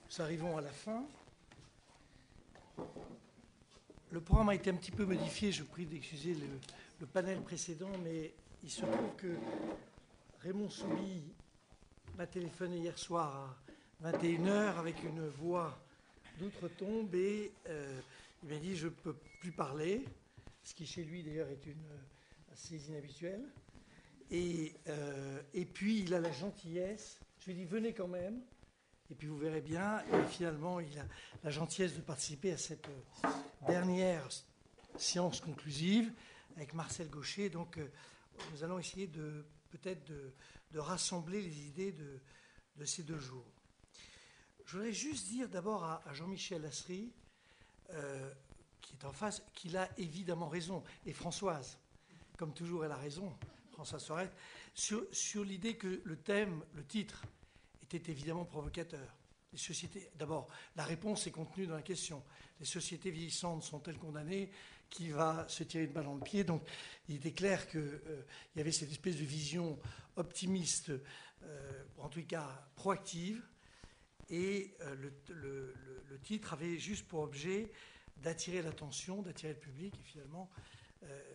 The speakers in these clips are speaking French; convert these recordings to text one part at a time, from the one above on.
Nous arrivons à la fin. Le programme a été un petit peu modifié, je prie d'excuser le panel précédent, mais il se trouve que Raymond Soubi m'a téléphoné hier soir à 21h avec une voix d'outre-tombe et il m'a dit je ne peux plus parler, ce qui chez lui d'ailleurs est assez inhabituel. Et puis il a la gentillesse, je lui ai dit venez quand même, et puis vous verrez bien, et finalement il a la gentillesse de participer à cette dernière séance conclusive avec Marcel Gaucher. Donc nous allons essayer peut-être de rassembler les idées de ces 2 jours. Je voudrais juste dire d'abord à Jean-Michel Lasserie, qui est en face, qu'il a évidemment raison, et Françoise, comme toujours elle a raison, Françoise Sorel, sur l'idée que le titre, était évidemment provocateur. Les sociétés, d'abord, la réponse est contenue dans la question. Les sociétés vieillissantes sont-elles condamnées? Qui va se tirer une balle dans le pied? Donc, il était clair qu'il y avait cette espèce de vision optimiste, en tout cas proactive, et le titre avait juste pour objet d'attirer l'attention, d'attirer le public, et finalement,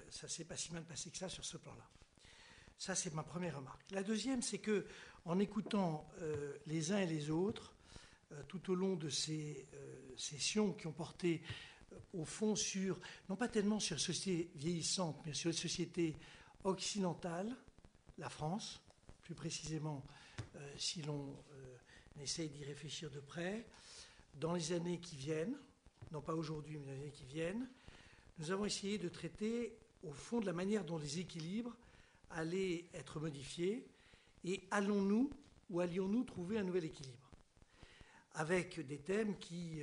ça ne s'est pas si mal passé que ça sur ce plan-là. Ça, c'est ma première remarque. La deuxième, c'est que en écoutant les uns et les autres, tout au long de ces sessions qui ont porté, au fond, non pas tellement sur la société vieillissante, mais sur la société occidentale, la France, plus précisément, si l'on essaye d'y réfléchir de près, dans les années qui viennent, non pas aujourd'hui, mais dans les années qui viennent, nous avons essayé de traiter, au fond, de la manière dont les équilibres allaient être modifiés, et allons-nous ou allions-nous trouver un nouvel équilibre, avec des thèmes qui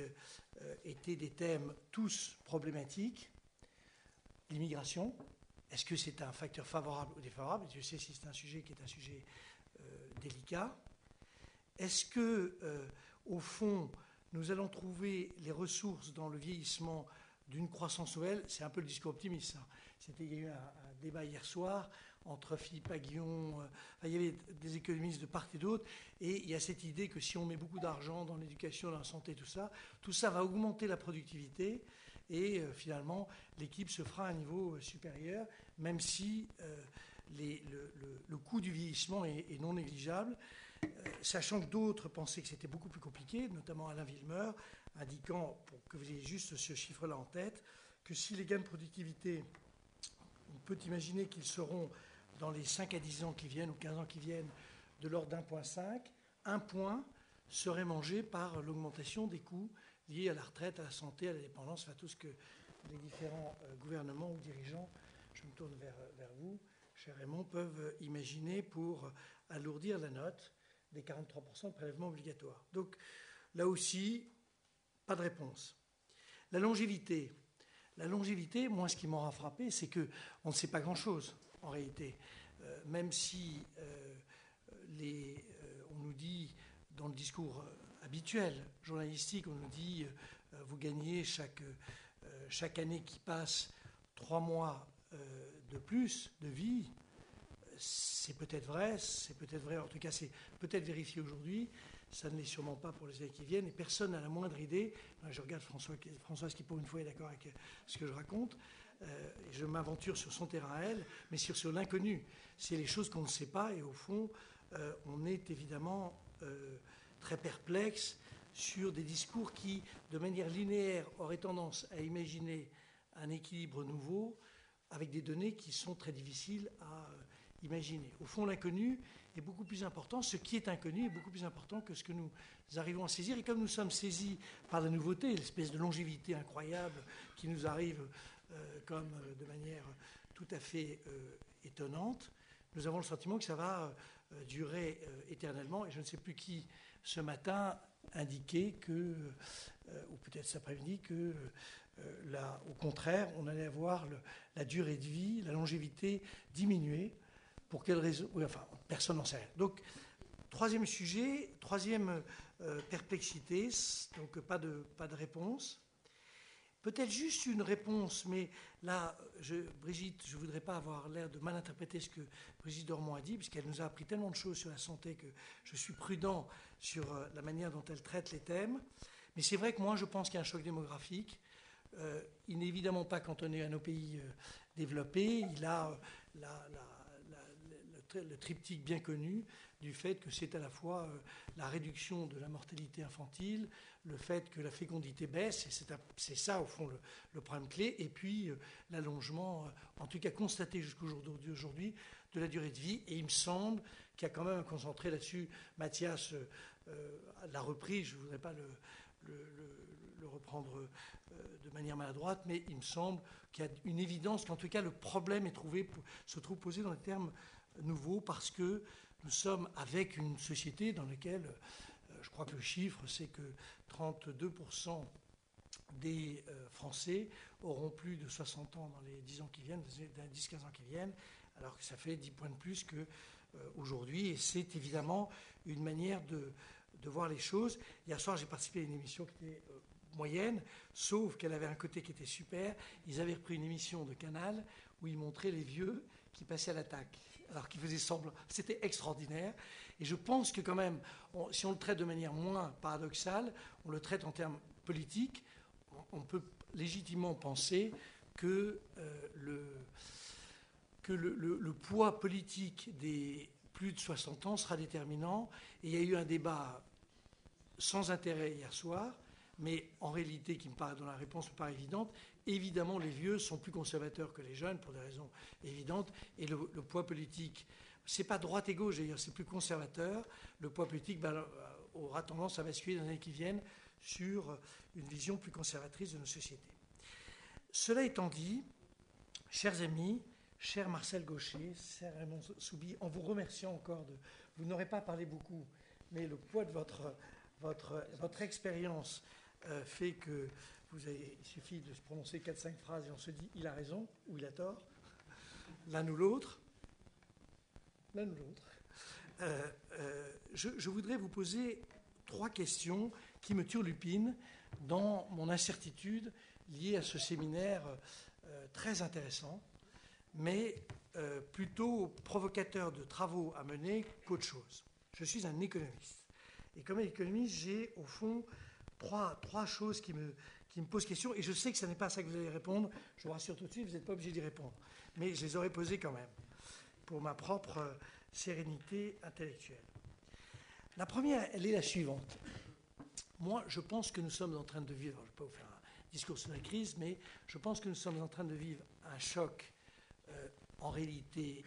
étaient des thèmes tous problématiques. L'immigration, est-ce que c'est un facteur favorable ou défavorable? Je sais si c'est un sujet qui est un sujet délicat. Est-ce que, au fond, nous allons trouver les ressources dans le vieillissement d'une croissance nouvelle? C'est un peu le discours optimiste. Il y a eu un débat hier soir entre Philippe Aghion, il y avait des économistes de part et d'autre, et il y a cette idée que si on met beaucoup d'argent dans l'éducation, dans la santé, tout ça va augmenter la productivité, et finalement, l'équipe se fera à un niveau supérieur, même si le coût du vieillissement est non négligeable, sachant que d'autres pensaient que c'était beaucoup plus compliqué, notamment Alain Villemeur, indiquant, pour que vous ayez juste ce chiffre-là en tête, que si les gains de productivité, on peut imaginer qu'ils seront dans les 5 à 10 ans qui viennent ou 15 ans qui viennent de l'ordre d'1,5, un point serait mangé par l'augmentation des coûts liés à la retraite, à la santé, à la dépendance, enfin tout ce que les différents gouvernements ou dirigeants, je me tourne vers vous, cher Raymond, peuvent imaginer pour alourdir la note des 43% de prélèvement obligatoire. Donc là aussi, pas de réponse. La longévité, moi, ce qui m'aura frappé, c'est qu'on ne sait pas grand-chose, en réalité. Même si on nous dit, dans le discours habituel, journalistique, on nous dit vous gagnez chaque année qui passe 3 mois de plus de vie. C'est peut-être vrai, en tout cas c'est peut-être vérifié aujourd'hui, ça ne l'est sûrement pas pour les années qui viennent, et personne n'a la moindre idée. Je regarde Françoise qui pour une fois est d'accord avec ce que je raconte, je m'aventure sur son terrain à elle, mais sur l'inconnu. C'est les choses qu'on ne sait pas, et au fond, on est évidemment très perplexe sur des discours qui, de manière linéaire, auraient tendance à imaginer un équilibre nouveau, avec des données qui sont très difficiles à imaginer. Au fond, l'inconnu est beaucoup plus important. Ce qui est inconnu est beaucoup plus important que ce que nous arrivons à saisir. Et comme nous sommes saisis par la nouveauté, l'espèce de longévité incroyable qui nous arrive comme de manière tout à fait étonnante, nous avons le sentiment que ça va durer éternellement. Et je ne sais plus qui, ce matin, indiquait que, ou peut-être cet après-midi, que au contraire, on allait avoir la durée de vie, la longévité diminuer. Pour quelle raison? Oui, enfin, personne n'en sait rien. Donc, troisième sujet, troisième perplexité, donc pas de réponse. Peut-être juste une réponse, mais là, Brigitte, je ne voudrais pas avoir l'air de mal interpréter ce que Brigitte Dormont a dit, puisqu'elle nous a appris tellement de choses sur la santé que je suis prudent sur la manière dont elle traite les thèmes. Mais c'est vrai que moi, je pense qu'il y a un choc démographique. Il n'est évidemment pas cantonné à nos pays développés. Il a le triptyque bien connu du fait que c'est à la fois la réduction de la mortalité infantile, le fait que la fécondité baisse, et c'est ça au fond le problème clé, et puis l'allongement, en tout cas constaté jusqu'au jour d'aujourd'hui, de la durée de vie. Et il me semble qu'il y a quand même un concentré là-dessus. Mathias l'a repris, je ne voudrais pas le reprendre de manière maladroite, mais il me semble qu'il y a une évidence qu'en tout cas le problème se trouve posé dans des termes nouveaux, parce que nous sommes avec une société dans laquelle, je crois que le chiffre, c'est que 32% des Français auront plus de 60 ans dans les 10 ans qui viennent, 10-15 ans qui viennent, alors que ça fait 10 points de plus qu'aujourd'hui. Et c'est évidemment une manière de voir les choses. Hier soir, j'ai participé à une émission qui était moyenne, sauf qu'elle avait un côté qui était super. Ils avaient repris une émission de Canal où ils montraient les vieux qui passaient à l'attaque, alors qu'ils faisaient semblant. C'était extraordinaire. Et je pense que quand même, si on le traite de manière moins paradoxale, on le traite en termes politiques, on peut légitimement penser que le poids politique des plus de 60 ans sera déterminant. Et il y a eu un débat sans intérêt hier soir, mais en réalité, dont la réponse me paraît évidente. Évidemment, les vieux sont plus conservateurs que les jeunes, pour des raisons évidentes, et le poids politique, c'est pas droite et gauche d'ailleurs, c'est plus conservateur. Le poids politique aura tendance à basculer dans les années qui viennent sur une vision plus conservatrice de nos sociétés. Cela étant dit, chers amis, cher Marcel Gaucher, cher Raymond Soubi, en vous remerciant encore vous n'aurez pas parlé beaucoup, mais le poids de votre expérience fait que il suffit de se prononcer 4-5 phrases et on se dit il a raison ou il a tort, l'un ou l'autre. Je voudrais vous poser 3 questions qui me turlupinent dans mon incertitude liée à ce séminaire très intéressant, mais plutôt provocateur de travaux à mener qu'autre chose. Je suis un économiste. Et comme économiste, j'ai au fond trois choses qui me posent question. Et je sais que ce n'est pas à ça que vous allez répondre. Je vous rassure tout de suite, vous n'êtes pas obligé d'y répondre. Mais je les aurais posées quand même, pour ma propre sérénité intellectuelle. La première, elle est la suivante. Moi, je pense que nous sommes en train de vivre, je ne vais pas vous faire un discours sur la crise, mais je pense que nous sommes en train de vivre un choc en réalité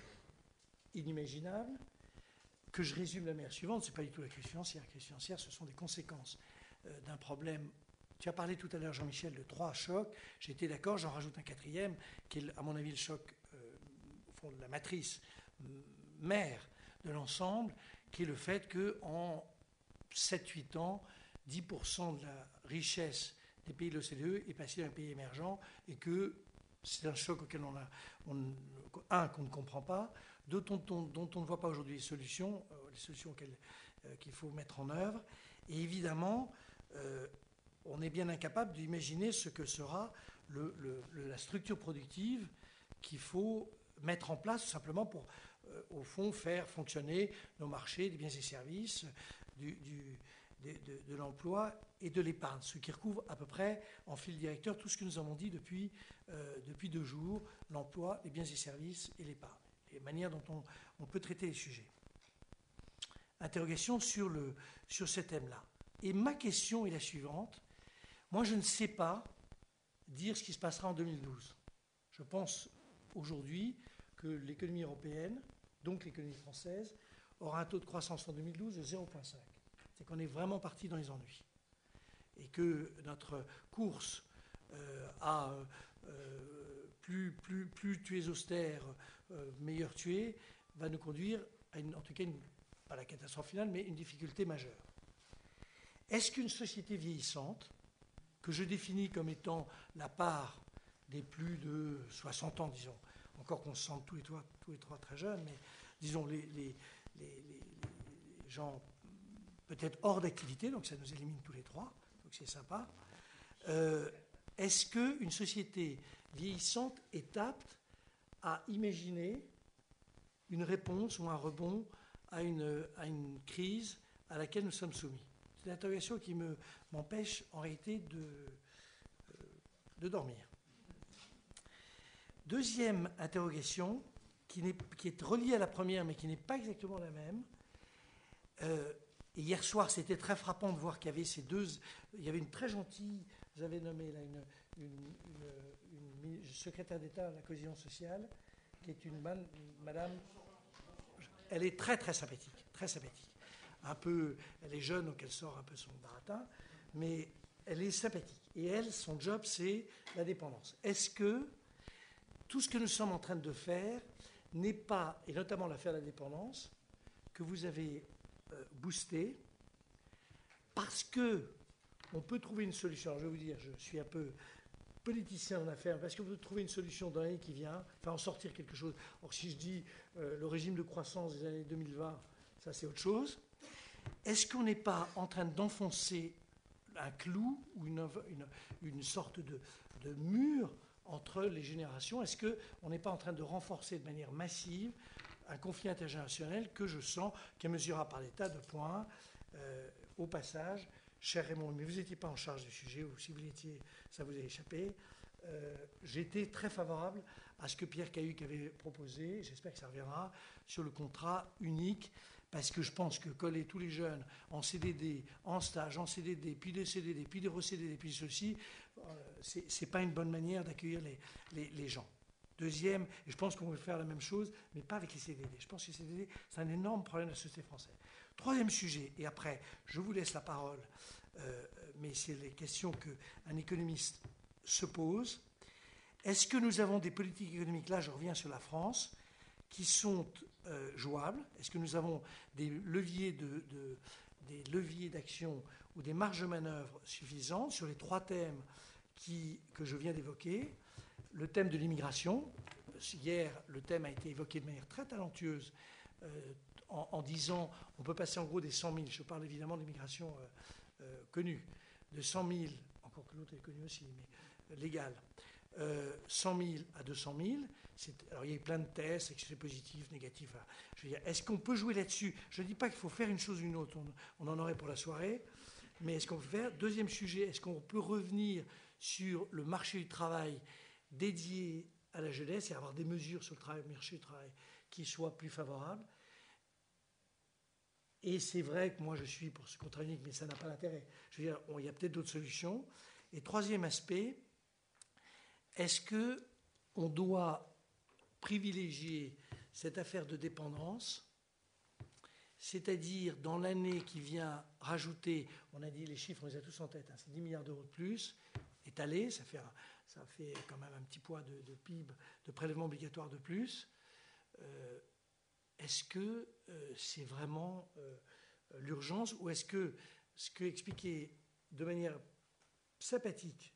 inimaginable, que je résume de la manière suivante. Ce n'est pas du tout la crise financière. La crise financière, ce sont des conséquences d'un problème. Tu as parlé tout à l'heure, Jean-Michel, de 3 chocs. J'ai été d'accord, j'en rajoute un 4e, qui est, à mon avis, le choc, au fond, de la matrice mère de l'ensemble, qui est le fait qu'en 7-8 ans, 10% de la richesse des pays de l'OCDE est passée dans un pays émergent, et que c'est un choc auquel qu'on ne comprend pas, dont on ne voit pas aujourd'hui les solutions qu'il faut mettre en œuvre. Et évidemment, on est bien incapable d'imaginer ce que sera la structure productive qu'il faut mettre en place, tout simplement pour, au fond, faire fonctionner nos marchés des biens et services, de l'emploi et de l'épargne, ce qui recouvre à peu près en fil directeur tout ce que nous avons dit depuis 2 jours, l'emploi, les biens et services et l'épargne, les manières dont on peut traiter les sujets. Interrogation sur ce thème-là. Et ma question est la suivante. Moi, je ne sais pas dire ce qui se passera en 2012. Je pense aujourd'hui que l'économie européenne, donc l'économie française, aura un taux de croissance en 2012 de 0,5. C'est qu'on est vraiment parti dans les ennuis. Et que notre course à plus tu es austère, meilleur tu es, va nous conduire à en tout cas, pas la catastrophe finale, mais une difficulté majeure. Est-ce qu'une société vieillissante, que je définis comme étant la part des plus de 60 ans, disons, encore qu'on se sente tous les trois très jeunes, mais disons les gens peut-être hors d'activité, donc ça nous élimine tous les 3, donc c'est sympa. Est-ce qu'une société vieillissante est apte à imaginer une réponse ou un rebond à une crise à laquelle nous sommes soumis? C'est l'interrogation qui m'empêche en réalité de dormir. Deuxième interrogation, qui est reliée à la première, mais qui n'est pas exactement la même. Et hier soir, c'était très frappant de voir qu'il y avait ces deux. Il y avait une très gentille, vous avez nommé là, une secrétaire d'État à la cohésion sociale, qui est une madame. Elle est très très sympathique, très sympathique. Elle est jeune, donc elle sort un peu son baratin, mais elle est sympathique. Et elle, son job, c'est la dépendance. Est-ce que tout ce que nous sommes en train de faire n'est pas, et notamment l'affaire de la dépendance, que vous avez boosté, parce que on peut trouver une solution. Alors je vais vous dire, je suis un peu politicien en affaires, parce qu'on peut trouver une solution dans l'année qui vient, enfin en sortir quelque chose. Or si je dis le régime de croissance des années 2020, ça c'est autre chose. Est-ce qu'on n'est pas en train d'enfoncer un clou ou une sorte de mur entre les générations? Est-ce qu'on n'est pas en train de renforcer de manière massive un conflit intergénérationnel que je sens, qui est mesuré par des tas de points? Au passage, cher Raymond, mais vous n'étiez pas en charge du sujet, ou si vous l'étiez, ça vous a échappé. J'étais très favorable à ce que Pierre Cahuc avait proposé, j'espère que ça reviendra, sur le contrat unique, parce que je pense que coller tous les jeunes en CDD, en stage, en CDD, puis des CDD, puis des re-CDD, puis ceci, c'est pas une bonne manière d'accueillir les gens. Deuxième, et je pense qu'on veut faire la même chose, mais pas avec les CDD. Je pense que les CDD, c'est un énorme problème de la société française. Troisième sujet, et après, je vous laisse la parole, mais c'est les questions qu'un économiste se pose. Est-ce que nous avons des politiques économiques, là je reviens sur la France, qui sont jouables? Est-ce que nous avons des leviers d'action ou des marges de manœuvre suffisantes sur les trois thèmes que je viens d'évoquer? Le thème de l'immigration. Hier, le thème a été évoqué de manière très talentueuse en disant on peut passer en gros des 100 000, je parle évidemment de l'immigration connue, de 100 000, encore que l'autre est connu aussi, mais légale, 100 000 à 200 000. Alors il y a eu plein de tests, est-ce que c'est positif, négatif. Je veux dire, est-ce qu'on peut jouer là-dessus? Je ne dis pas qu'il faut faire une chose ou une autre, on en aurait pour la soirée, mais est-ce qu'on peut faire? Deuxième sujet, est-ce qu'on peut revenir sur le marché du travail dédié à la jeunesse et avoir des mesures sur le marché du travail qui soient plus favorables? Et c'est vrai que moi je suis pour ce contrat unique, mais ça n'a pas d'intérêt. Je veux dire, il y a peut-être d'autres solutions. Et troisième aspect, est-ce qu'on doit privilégier cette affaire de dépendance, c'est-à-dire dans l'année qui vient rajouter, on a dit les chiffres, on les a tous en tête, hein, c'est 10 milliards d'euros de plus, étalés, ça fait quand même un petit poids de PIB, de prélèvement obligatoire de plus. Est-ce que c'est vraiment l'urgence, ou est-ce que ce que expliqué de manière sympathique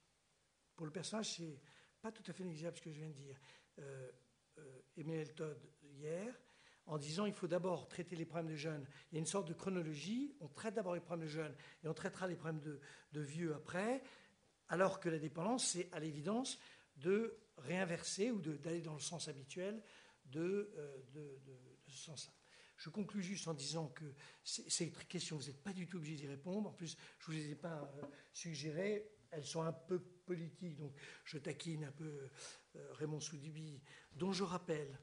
pour le personnage, c'est pas tout à fait négligeable ce que je viens de dire, Emmanuel Todd hier, en disant il faut d'abord traiter les problèmes des jeunes. Il y a une sorte de chronologie, on traite d'abord les problèmes des jeunes et on traitera les problèmes de vieux après, alors que la dépendance, c'est à l'évidence de réinverser ou d'aller dans le sens habituel de ce sens-là. Je conclus juste en disant que ces questions, vous n'êtes pas du tout obligé d'y répondre. En plus, je ne vous les ai pas suggérées. Elles sont un peu politiques, donc je taquine un peu Raymond Soudibi, dont je rappelle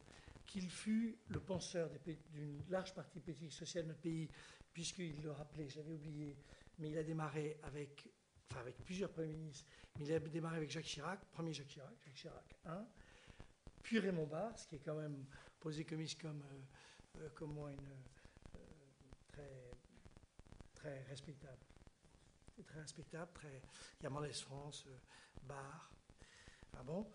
qu'il fut le penseur d'une large partie politique sociale de notre pays, puisqu'il le rappelait, je l'avais oublié, mais il a démarré avec plusieurs premiers ministres, mais il a démarré avec Jacques Chirac, premier Jacques Chirac 1, puis Raymond Barre, ce qui est quand même pour les économistes comme moi très, très respectable. C'est très respectable, il y a Mendès France, Barre. Ah bon,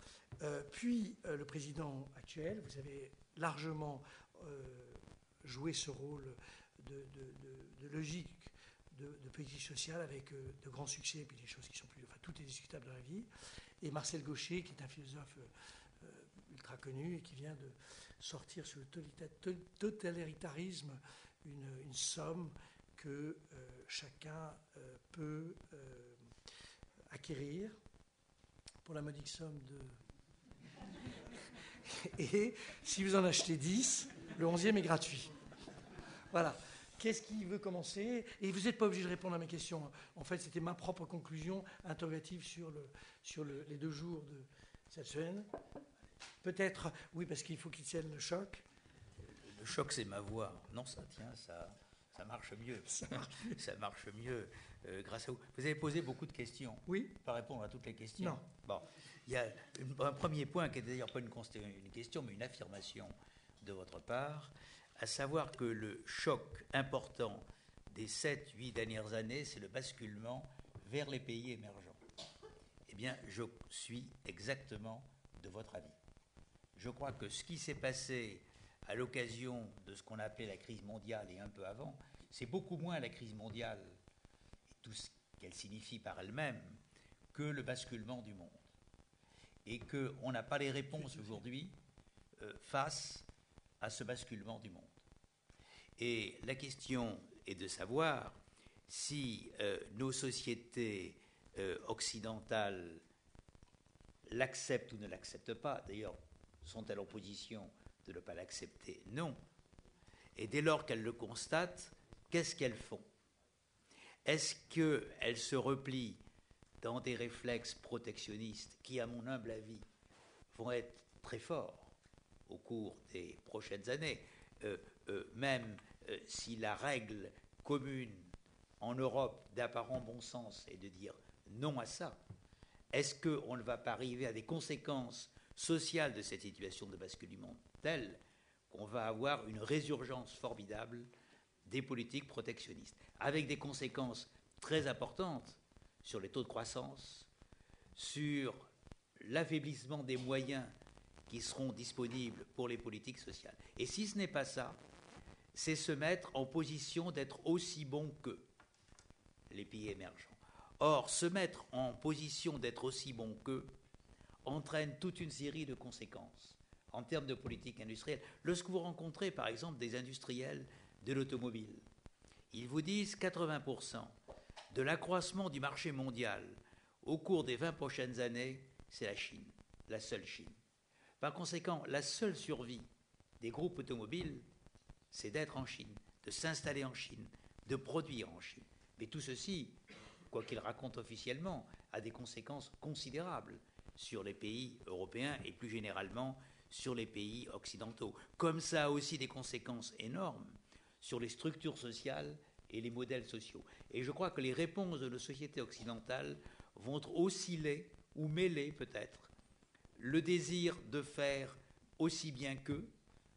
puis le président actuel, vous avez largement joué ce rôle de logique de politique sociale avec de grands succès et puis des choses qui sont plus... Enfin, tout est discutable dans la vie. Et Marcel Gauchet, qui est un philosophe ultra connu et qui vient de sortir sur le totalitarisme une somme que chacun peut acquérir. pour la modique somme de... Et si vous en achetez 10, le 11e est gratuit. Voilà. Qu'est-ce qui veut commencer? Et vous n'êtes pas obligé de répondre à mes questions. En fait, c'était ma propre conclusion interrogative sur les 2 jours de cette semaine. Peut-être, oui, parce qu'il faut qu'il tienne le choc. Le choc, c'est ma voix. Non, ça tient, ça marche mieux. Ça marche mieux grâce à vous. Vous avez posé beaucoup de questions. Oui. Pas répondre à toutes les questions. Non. Bon, il y a un premier point qui est d'ailleurs pas une question, mais une affirmation de votre part, à savoir que le choc important des 7-8 dernières années, c'est le basculement vers les pays émergents. Eh bien, je suis exactement de votre avis. Je crois que ce qui s'est passé à l'occasion de ce qu'on a appelé la crise mondiale et un peu avant, c'est beaucoup moins la crise mondiale et tout ce qu'elle signifie par elle-même que le basculement du monde. Et qu'on n'a pas les réponses aujourd'hui face à ce basculement du monde. Et la question est de savoir si nos sociétés occidentales l'acceptent ou ne l'acceptent pas. D'ailleurs, sont-elles en position de ne pas l'accepter? Non. Et dès lors qu'elles le constatent, qu'est-ce qu'elles font? Est-ce qu'elles se replient dans des réflexes protectionnistes qui, à mon humble avis, vont être très forts au cours des prochaines années, même si la règle commune en Europe d'apparent bon sens est de dire non à ça? Est-ce qu'on ne va pas arriver à des conséquences sociales de cette situation de basculement telle qu'on va avoir une résurgence formidable des politiques protectionnistes, avec des conséquences très importantes sur les taux de croissance, sur l'affaiblissement des moyens qui seront disponibles pour les politiques sociales. Et si ce n'est pas ça, c'est se mettre en position d'être aussi bon que les pays émergents. Or, se mettre en position d'être aussi bon qu'eux entraîne toute une série de conséquences en termes de politique industrielle. Lorsque vous rencontrez, par exemple, des industriels de l'automobile, ils vous disent 80% de l'accroissement du marché mondial au cours des 20 prochaines années, c'est la Chine, la seule Chine. Par conséquent, la seule survie des groupes automobiles, c'est d'être en Chine, de s'installer en Chine, de produire en Chine. Mais tout ceci, quoi qu'il raconte officiellement, a des conséquences considérables sur les pays européens et plus généralement sur les pays occidentaux. Comme ça a aussi des conséquences énormes sur les structures sociales et les modèles sociaux. Et je crois que les réponses de nos sociétés occidentales vont osciller ou mêler peut-être le désir de faire aussi bien qu'eux,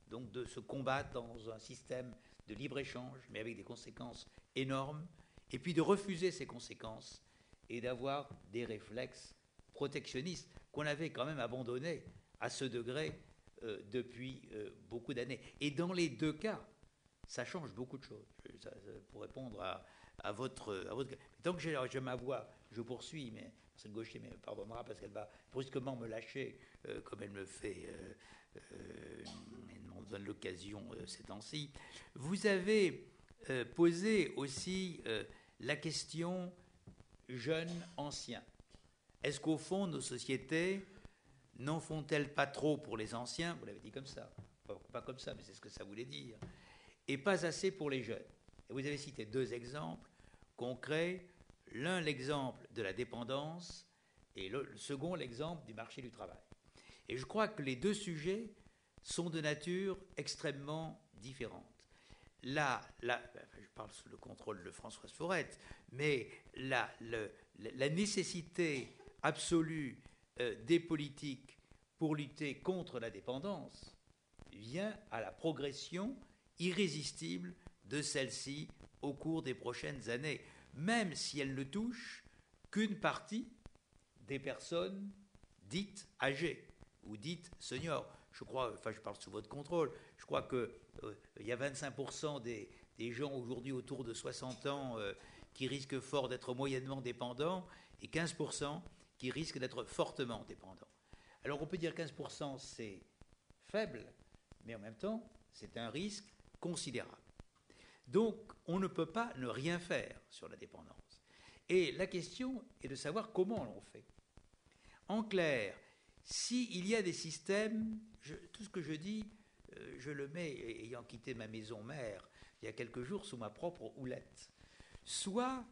donc de se combattre dans un système de libre-échange, mais avec des conséquences énormes, et puis de refuser ces conséquences et d'avoir des réflexes protectionnistes qu'on avait quand même abandonnés à ce degré depuis beaucoup d'années. Et dans les 2 cas, ça change beaucoup de choses. Pour répondre à votre... Tant que j'ai ma voix, je poursuis, mais Marcel Gaucher me pardonnera parce qu'elle va brusquement me lâcher, comme elle me fait, elle m'en donne l'occasion ces temps-ci. Vous avez posé aussi la question jeune-ancien. Est-ce qu'au fond, nos sociétés n'en font-elles pas trop pour les anciens? Vous l'avez dit comme ça. Pas comme ça, mais c'est ce que ça voulait dire. Et pas assez pour les jeunes. Et vous avez cité 2 exemples concrets. L'un, l'exemple de la dépendance, et le second, l'exemple du marché du travail. Et je crois que les 2 sujets sont de nature extrêmement différente. Là, je parle sous le contrôle de Françoise Forette, mais la nécessité absolue des politiques pour lutter contre la dépendance vient à la progression irrésistible de celle-ci au cours des prochaines années, même si elle ne touche qu'une partie des personnes dites âgées ou dites seniors. Je crois, je parle sous votre contrôle, je crois qu'il y a 25% des gens aujourd'hui autour de 60 ans qui risquent fort d'être moyennement dépendants et 15% qui risquent d'être fortement dépendants. Alors on peut dire 15% c'est faible, mais en même temps c'est un risque considérable. Donc on ne peut pas ne rien faire sur la dépendance. Et la question est de savoir comment l'on fait. En clair, s'il y a des systèmes, tout ce que je dis, je le mets, ayant quitté ma maison mère il y a quelques jours, sous ma propre houlette. Soit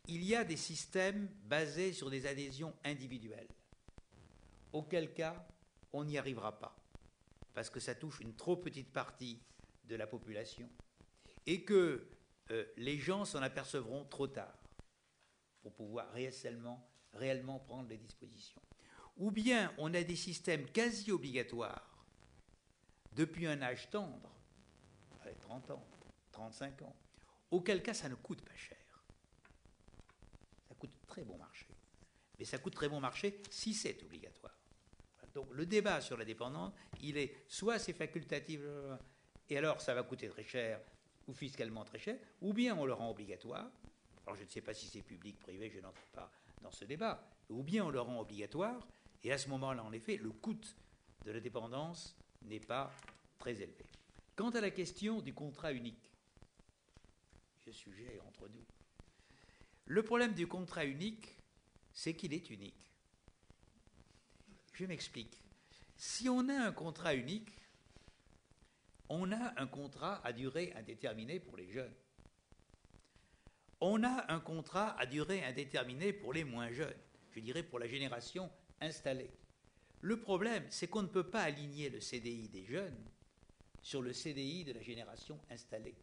il y a des systèmes basés sur des adhésions individuelles, auquel cas on n'y arrivera pas, parce que ça touche une trop petite partie de la population, et que les gens s'en apercevront trop tard pour pouvoir réellement prendre les dispositions. Ou bien on a des systèmes quasi obligatoires depuis un âge tendre, 30 ans, 35 ans, auquel cas ça ne coûte pas cher. Ça coûte très bon marché. Mais ça coûte très bon marché si c'est obligatoire. Donc le débat sur la dépendance, il est soit c'est facultatif, et alors ça va coûter très cher, ou fiscalement très cher, ou bien on le rend obligatoire. Alors je ne sais pas si c'est public, privé, je n'entre pas dans ce débat. Ou bien on le rend obligatoire, et à ce moment-là, en effet, le coût de la dépendance n'est pas très élevé. Quant à la question du contrat unique, ce sujet entre nous, le problème du contrat unique, c'est qu'il est unique. Je m'explique. Si on a un contrat unique, on a un contrat à durée indéterminée pour les jeunes. On a un contrat à durée indéterminée pour les moins jeunes, je dirais pour la génération installée. Le problème, c'est qu'on ne peut pas aligner le CDI des jeunes sur le CDI de la génération installée.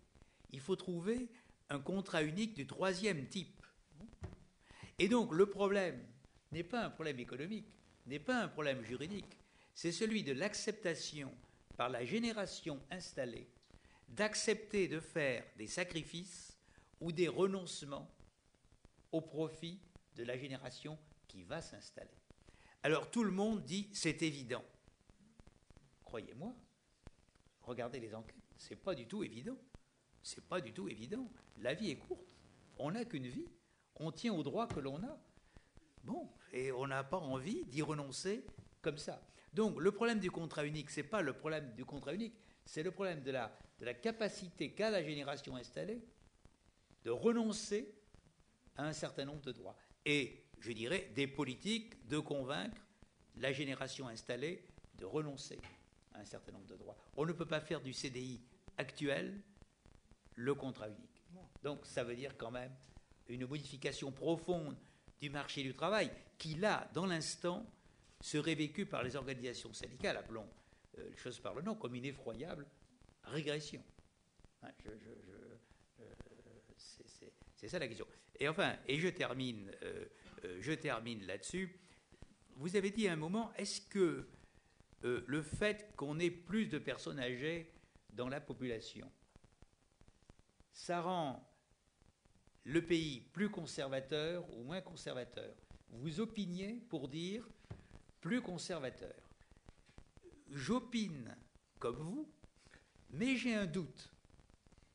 Il faut trouver un contrat unique du troisième type. Et donc le problème n'est pas un problème économique, n'est pas un problème juridique, c'est celui de l'acceptation par la génération installée d'accepter de faire des sacrifices ou des renoncements au profit de la génération qui va s'installer. Alors tout le monde dit c'est évident. Croyez-moi, regardez les enquêtes, c'est pas du tout évident. C'est pas du tout évident. La vie est courte. On n'a qu'une vie. On tient aux droits que l'on a. Bon, et on n'a pas envie d'y renoncer comme ça. Donc le problème du contrat unique, c'est pas le problème du contrat unique, c'est le problème de la capacité qu'a la génération installée de renoncer à un certain nombre de droits. Et, je dirais, des politiques de convaincre la génération installée de renoncer à un certain nombre de droits. On ne peut pas faire du CDI actuel le contrat unique. Donc ça veut dire quand même une modification profonde du marché du travail qui, là, dans l'instant, serait vécue par les organisations syndicales, appelons les choses par le nom, comme une effroyable régression. Hein, c'est ça la question. Et enfin, et je termine là-dessus. Vous avez dit à un moment, est-ce que le fait qu'on ait plus de personnes âgées dans la population, ça rend le pays plus conservateur ou moins conservateur? Vous opiniez pour dire plus conservateur. J'opine comme vous, mais j'ai un doute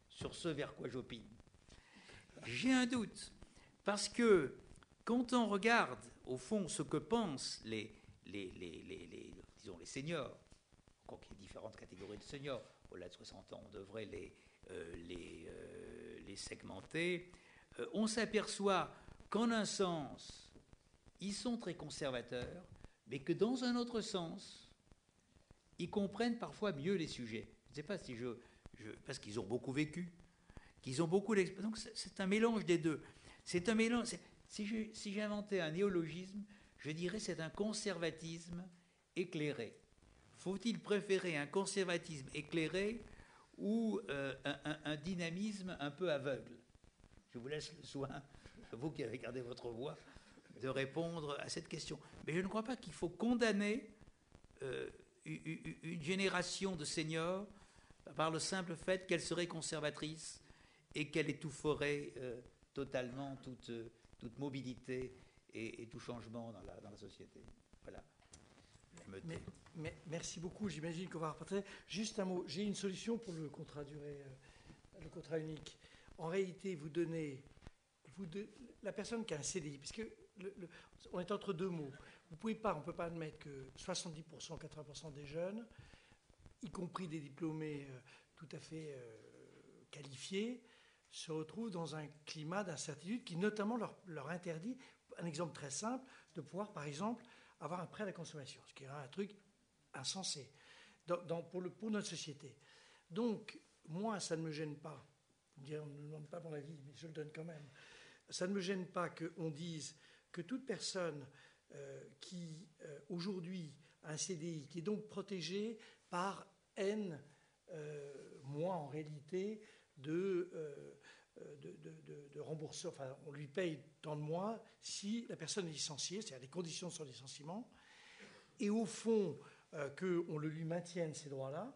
sur ce vers quoi j'opine. J'ai un doute, parce que quand on regarde, au fond, ce que pensent les seniors, encore qu'il y ait différentes catégories de seniors, au-delà de 60 ans, on devrait les segmenter, on s'aperçoit qu'en un sens, ils sont très conservateurs, mais que dans un autre sens, ils comprennent parfois mieux les sujets. Je ne sais pas si parce qu'ils ont beaucoup vécu, qu'ils ont beaucoup d'expérience. Donc c'est un mélange des deux. C'est un mélange. Si j'inventais un néologisme, je dirais c'est un conservatisme éclairé. Faut-il préférer un conservatisme éclairé ou un dynamisme un peu aveugle? Je vous laisse le soin, vous qui avez gardé votre voix, de répondre à cette question. Mais je ne crois pas qu'il faut condamner une génération de seniors par le simple fait qu'elle serait conservatrice et qu'elle étoufferait totalement toute mobilité et tout changement dans la société. Voilà. Mais merci beaucoup. J'imagine qu'on va repartir. Juste un mot. J'ai une solution pour le contrat le contrat unique. En réalité, la personne qui a un CDI, parce que on est entre deux mots. On ne peut pas admettre que 70%, 80% des jeunes, y compris des diplômés tout à fait qualifiés, se retrouvent dans un climat d'incertitude qui notamment leur interdit, un exemple très simple, de pouvoir par exemple avoir un prêt à la consommation, ce qui est un truc insensé pour notre société. Donc, moi, ça ne me gêne pas. On ne me demande pas mon avis, mais je le donne quand même. Ça ne me gêne pas qu'on dise que toute personne qui, aujourd'hui, a un CDI, qui est donc protégée par N mois, en réalité, de remboursement, enfin, on lui paye tant de mois si la personne est licenciée, c'est-à-dire les conditions de son licenciement, et au fond, qu'on le lui maintienne ces droits-là,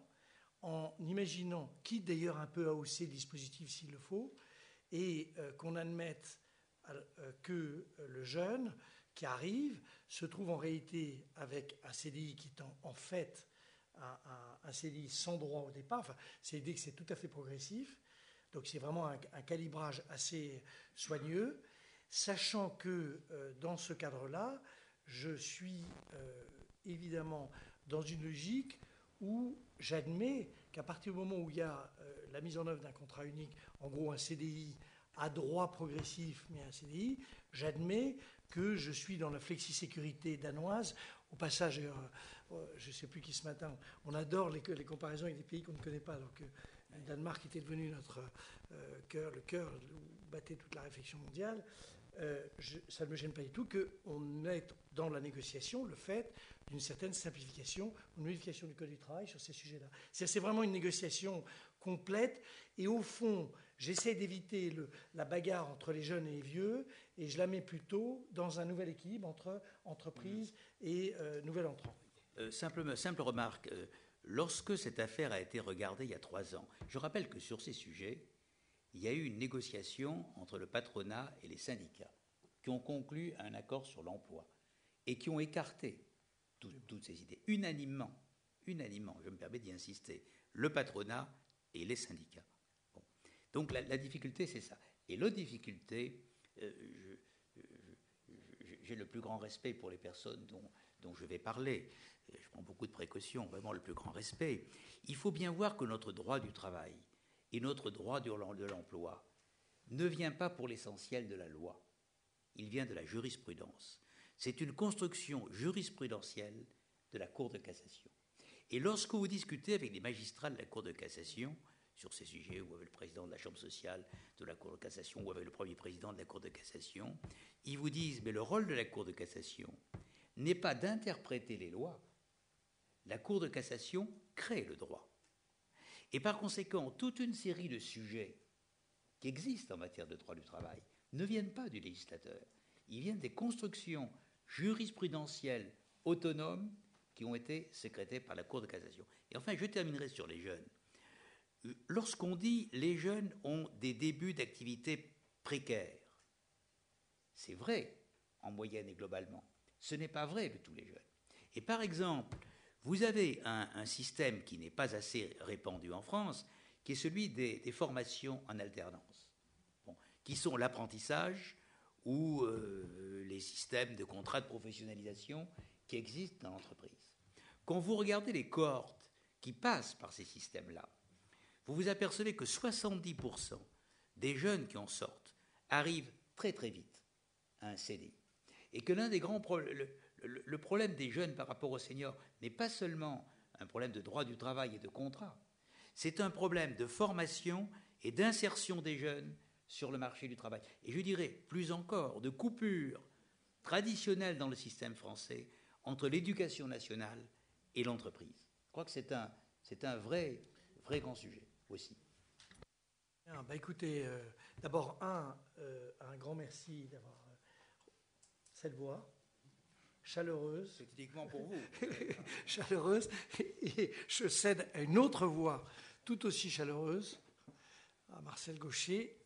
en imaginant, quitte d'ailleurs un peu à hausser le dispositif s'il le faut, et qu'on admette que le jeune qui arrive se trouve en réalité avec un CDI qui est en fait un CDI sans droit au départ. Enfin, c'est l'idée que c'est tout à fait progressif. Donc c'est vraiment un calibrage assez soigneux, sachant que dans ce cadre-là, je suis évidemment dans une logique où j'admets qu'à partir du moment où il y a la mise en œuvre d'un contrat unique, en gros un CDI à droit progressif, mais un CDI, j'admets que je suis dans la flexisécurité danoise. Au passage, je ne sais plus qui ce matin, on adore les comparaisons avec des pays qu'on ne connaît pas. Donc, le Danemark était devenu notre le cœur où battait toute la réflexion mondiale. Ça ne me gêne pas du tout qu'on ait dans la négociation le fait d'une certaine simplification, une modification du Code du travail sur ces sujets-là. C'est vraiment une négociation complète. Et au fond, j'essaie d'éviter la bagarre entre les jeunes et les vieux, et je la mets plutôt dans un nouvel équilibre entre entreprise et nouvel entrant. Simple remarque. Lorsque cette affaire a été regardée il y a 3 ans, je rappelle que sur ces sujets, il y a eu une négociation entre le patronat et les syndicats qui ont conclu un accord sur l'emploi et qui ont écarté toutes ces idées, unanimement, je me permets d'y insister, le patronat et les syndicats. Bon. Donc la difficulté, c'est ça. Et l'autre difficulté, j'ai le plus grand respect pour les personnes dont je vais parler. Je prends beaucoup de précautions, vraiment le plus grand respect. Il faut bien voir que notre droit du travail et notre droit de l'emploi ne vient pas pour l'essentiel de la loi. Il vient de la jurisprudence. C'est une construction jurisprudentielle de la Cour de cassation. Et lorsque vous discutez avec les magistrats de la Cour de cassation sur ces sujets, ou avec le président de la Chambre sociale de la Cour de cassation, ou avec le premier président de la Cour de cassation, ils vous disent, mais le rôle de la Cour de cassation n'est pas d'interpréter les lois. La Cour de cassation crée le droit. Et par conséquent, toute une série de sujets qui existent en matière de droit du travail ne viennent pas du législateur. Ils viennent des constructions jurisprudentielles autonomes qui ont été sécrétées par la Cour de cassation. Et enfin, je terminerai sur les jeunes. Lorsqu'on dit les jeunes ont des débuts d'activité précaires, c'est vrai en moyenne et globalement. Ce n'est pas vrai de tous les jeunes. Et par exemple, vous avez un système qui n'est pas assez répandu en France, qui est celui des formations en alternance, qui sont l'apprentissage ou les systèmes de contrats de professionnalisation qui existent dans l'entreprise. Quand vous regardez les cohortes qui passent par ces systèmes-là, vous vous apercevez que 70% des jeunes qui en sortent arrivent très très vite à un CDI. Et que l'un des grands problèmes, le problème des jeunes par rapport aux seniors n'est pas seulement un problème de droit du travail et de contrat, c'est un problème de formation et d'insertion des jeunes sur le marché du travail. Et je dirais, plus encore, de coupure traditionnelle dans le système français entre l'éducation nationale et l'entreprise. Je crois que c'est un vrai grand sujet aussi. Écoutez, d'abord, un grand merci d'avoir cette voix chaleureuse. C'est uniquement pour vous. Chaleureuse. Et je cède à une autre voix tout aussi chaleureuse, à Marcel Gaucher.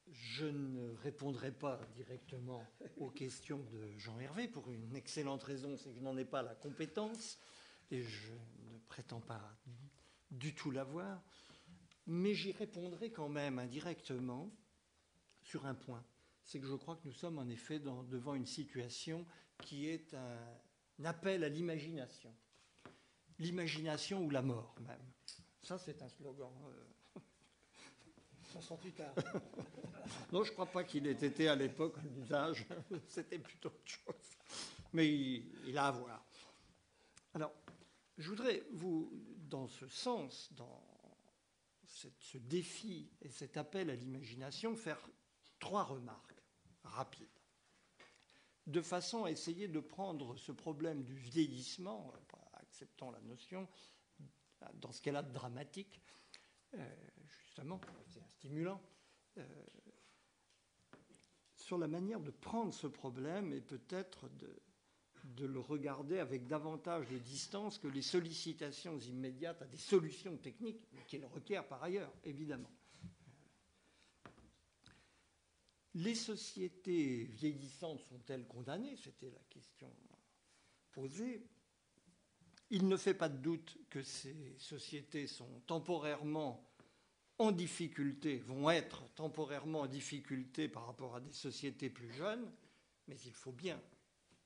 Je ne répondrai pas directement aux questions de Jean Hervé pour une excellente raison, c'est que je n'en ai pas la compétence et je ne prétends pas du tout l'avoir. Mais j'y répondrai quand même indirectement sur un point. C'est que je crois que nous sommes en effet devant une situation qui est un appel à l'imagination. L'imagination ou la mort même. Ça, c'est un slogan 68 ans. Non, je ne crois pas qu'il ait été à l'époque un usage. C'était plutôt autre chose. Mais il a à voir. Alors, je voudrais vous, dans ce sens, dans ce défi et cet appel à l'imagination, faire 3 remarques rapides, de façon à essayer de prendre ce problème du vieillissement, acceptant la notion, dans ce qu'elle a de dramatique, justement, c'est un stimulant, sur la manière de prendre ce problème et peut-être de le regarder avec davantage de distance que les sollicitations immédiates à des solutions techniques, qu'il requiert par ailleurs, évidemment. Les sociétés vieillissantes sont-elles condamnées? C'était la question posée. Il ne fait pas de doute que ces sociétés sont temporairement en difficulté, vont être temporairement en difficulté par rapport à des sociétés plus jeunes, mais il faut bien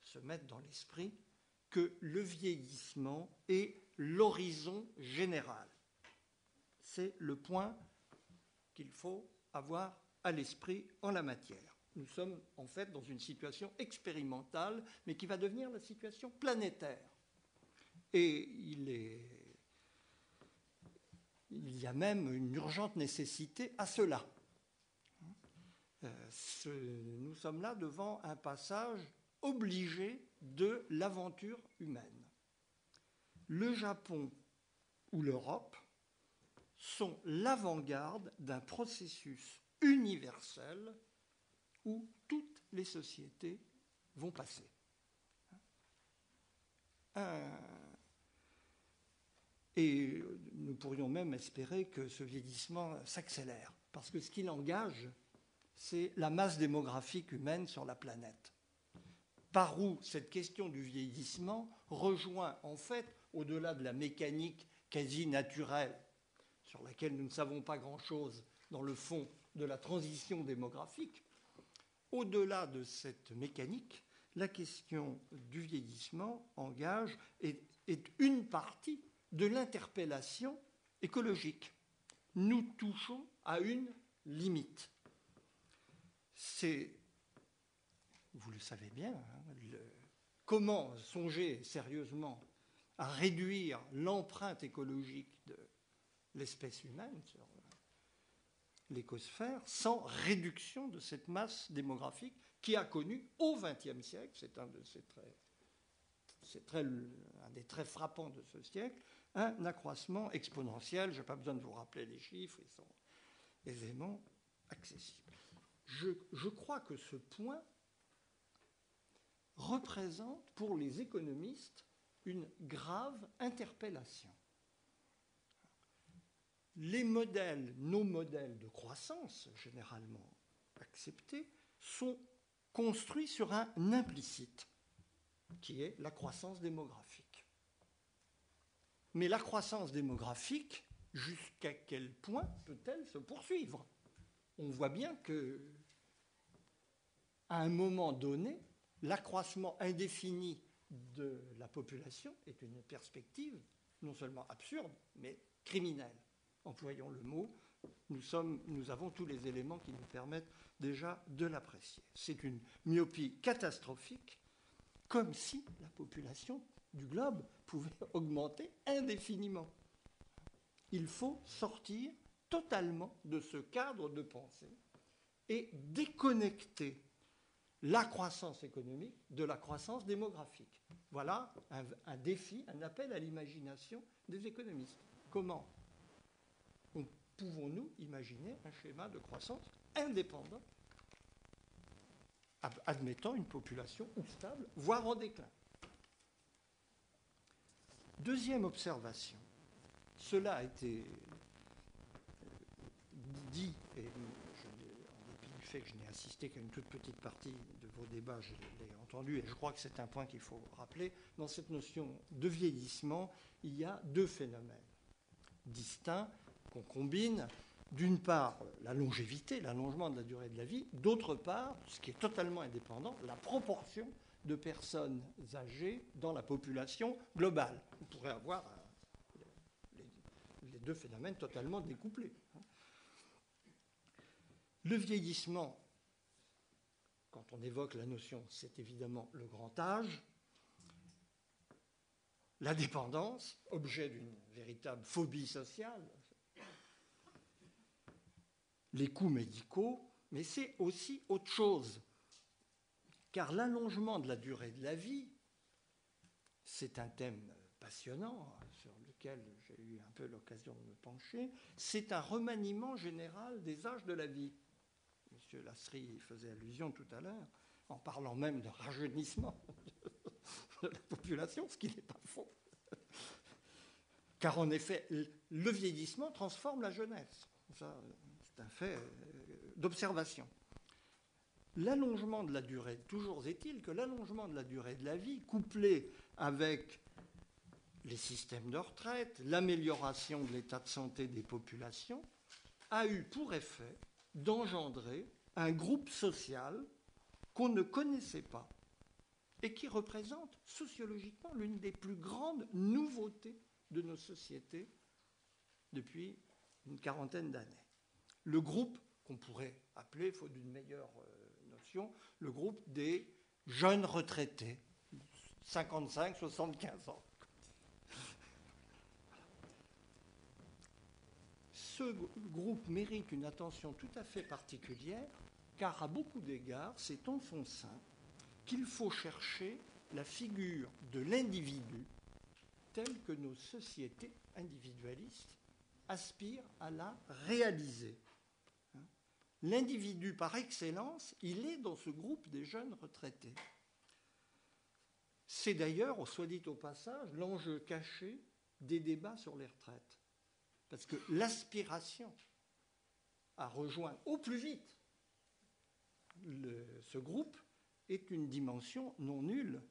se mettre dans l'esprit que le vieillissement est l'horizon général. C'est le point qu'il faut avoir à l'esprit en la matière. Nous sommes en fait dans une situation expérimentale, mais qui va devenir la situation planétaire. Et il y a même une urgente nécessité à cela. Nous sommes là devant un passage obligé de l'aventure humaine. Le Japon ou l'Europe sont l'avant-garde d'un processus universel où toutes les sociétés vont passer. Et nous pourrions même espérer que ce vieillissement s'accélère, parce que ce qu'il engage, c'est la masse démographique humaine sur la planète. Par où cette question du vieillissement rejoint, en fait, au-delà de la mécanique quasi naturelle, sur laquelle nous ne savons pas grand-chose dans le fond de la transition démographique, au-delà de cette mécanique, la question du vieillissement engage est une partie de l'interpellation écologique. Nous touchons à une limite. C'est, vous le savez bien, comment songer sérieusement à réduire l'empreinte écologique de l'espèce humaine sur l'écosphère sans réduction de cette masse démographique qui a connu au XXe siècle, c'est un des traits frappants de ce siècle, un accroissement exponentiel. Je n'ai pas besoin de vous rappeler les chiffres, ils sont aisément accessibles. Je crois que ce point représente pour les économistes une grave interpellation. Les modèles, nos modèles de croissance, généralement acceptés, sont construits sur un implicite, qui est la croissance démographique. Mais la croissance démographique, jusqu'à quel point peut-elle se poursuivre? On voit bien que, à un moment donné, l'accroissement indéfini de la population est une perspective non seulement absurde, mais criminelle. Employons le mot, nous avons tous les éléments qui nous permettent déjà de l'apprécier. C'est une myopie catastrophique, comme si la population du globe pouvait augmenter indéfiniment. Il faut sortir totalement de ce cadre de pensée et déconnecter la croissance économique de la croissance démographique. Voilà un défi, un appel à l'imagination des économistes. Comment pouvons-nous imaginer un schéma de croissance indépendant, admettant une population ou stable, voire en déclin? Deuxième observation, cela a été dit, et en dépit du fait que je n'ai assisté qu'à une toute petite partie de vos débats, je l'ai entendu, et je crois que c'est un point qu'il faut rappeler, dans cette notion de vieillissement, il y a 2 phénomènes distincts qu'on combine. D'une part, la longévité, l'allongement de la durée de la vie. D'autre part, ce qui est totalement indépendant, la proportion de personnes âgées dans la population globale. On pourrait avoir les 2 phénomènes totalement découplés. Le vieillissement, quand on évoque la notion, c'est évidemment le grand âge. La dépendance, objet d'une véritable phobie sociale. Les coûts médicaux, mais c'est aussi autre chose. Car l'allongement de la durée de la vie, c'est un thème passionnant sur lequel j'ai eu un peu l'occasion de me pencher, c'est un remaniement général des âges de la vie. M. Lasserie faisait allusion tout à l'heure, en parlant même de rajeunissement de la population, ce qui n'est pas faux. Car en effet, le vieillissement transforme la jeunesse. Ça, c'est un fait d'observation. L'allongement de la durée, toujours est-il que l'allongement de la durée de la vie, couplé avec les systèmes de retraite, l'amélioration de l'état de santé des populations, a eu pour effet d'engendrer un groupe social qu'on ne connaissait pas et qui représente sociologiquement l'une des plus grandes nouveautés de nos sociétés depuis une quarantaine d'années. Le groupe qu'on pourrait appeler, faute d'une meilleure notion, le groupe des jeunes retraités, 55-75 ans. Ce groupe mérite une attention tout à fait particulière, car à beaucoup d'égards, c'est en son sein qu'il faut chercher la figure de l'individu telle que nos sociétés individualistes aspirent à la réaliser. L'individu par excellence, il est dans ce groupe des jeunes retraités. C'est d'ailleurs, soit dit au passage, l'enjeu caché des débats sur les retraites. Parce que l'aspiration à rejoindre au plus vite ce groupe est une dimension non nulle.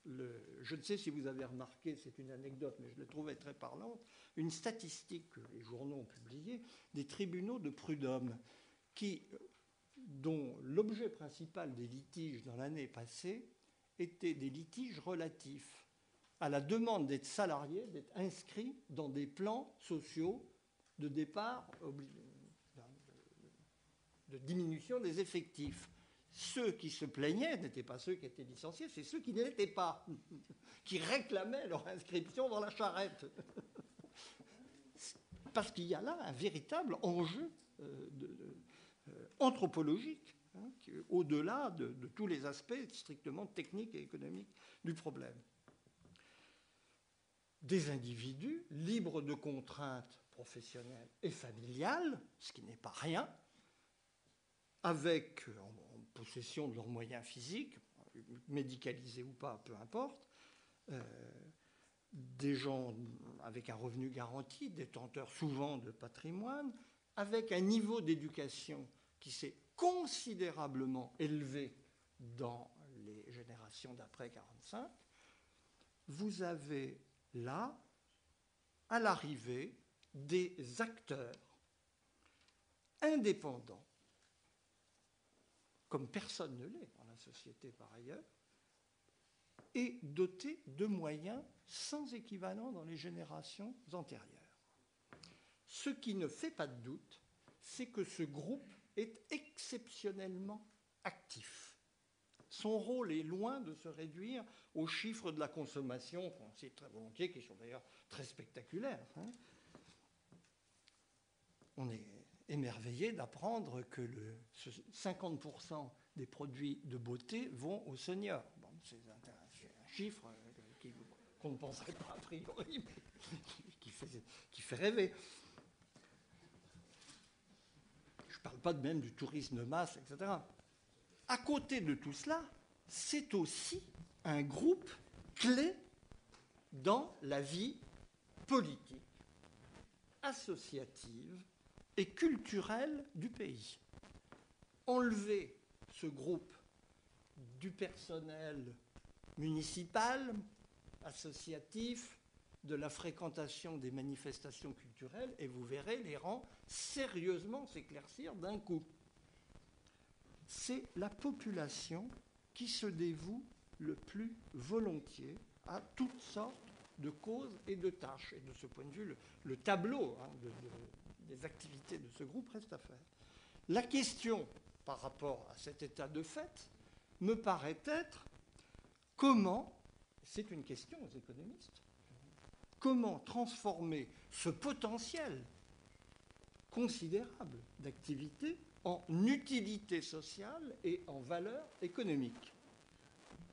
Je ne sais si vous avez remarqué, c'est une anecdote, mais je l'ai trouvée très parlante, une statistique que les journaux ont publiée des tribunaux de prud'homme dont l'objet principal des litiges dans l'année passée était des litiges relatifs à la demande d'être salarié, d'être inscrit dans des plans sociaux de départ, de diminution des effectifs. Ceux qui se plaignaient n'étaient pas ceux qui étaient licenciés, c'est ceux qui ne l'étaient pas, qui réclamaient leur inscription dans la charrette. Parce qu'il y a là un véritable enjeu anthropologique, au-delà de tous les aspects strictement techniques et économiques du problème. Des individus libres de contraintes professionnelles et familiales, ce qui n'est pas rien, avec, en possession de leurs moyens physiques, médicalisés ou pas, peu importe, des gens avec un revenu garanti, détenteurs souvent de patrimoine, avec un niveau d'éducation qui s'est considérablement élevé dans les générations d'après 1945, vous avez là, à l'arrivée, des acteurs indépendants, comme personne ne l'est dans la société par ailleurs, et dotés de moyens sans équivalent dans les générations antérieures. Ce qui ne fait pas de doute, c'est que ce groupe est exceptionnellement actif. Son rôle est loin de se réduire aux chiffres de la consommation, qu'on cite très volontiers, qui sont d'ailleurs très spectaculaires. On est émerveillé d'apprendre que 50% des produits de beauté vont aux seniors. Bon, c'est un chiffre qu'on ne penserait pas a priori, mais qui fait rêver. Je ne parle pas même du tourisme de masse, etc. À côté de tout cela, c'est aussi un groupe clé dans la vie politique, associative et culturelle du pays. Enlever ce groupe du personnel municipal, associatif, de la fréquentation des manifestations culturelles, et vous verrez les rangs sérieusement s'éclaircir d'un coup. C'est la population qui se dévoue le plus volontiers à toutes sortes de causes et de tâches. Et de ce point de vue, le tableau des activités de ce groupe reste à faire. La question par rapport à cet état de fait me paraît être comment, c'est une question aux économistes, comment transformer ce potentiel considérable d'activité en utilité sociale et en valeur économique,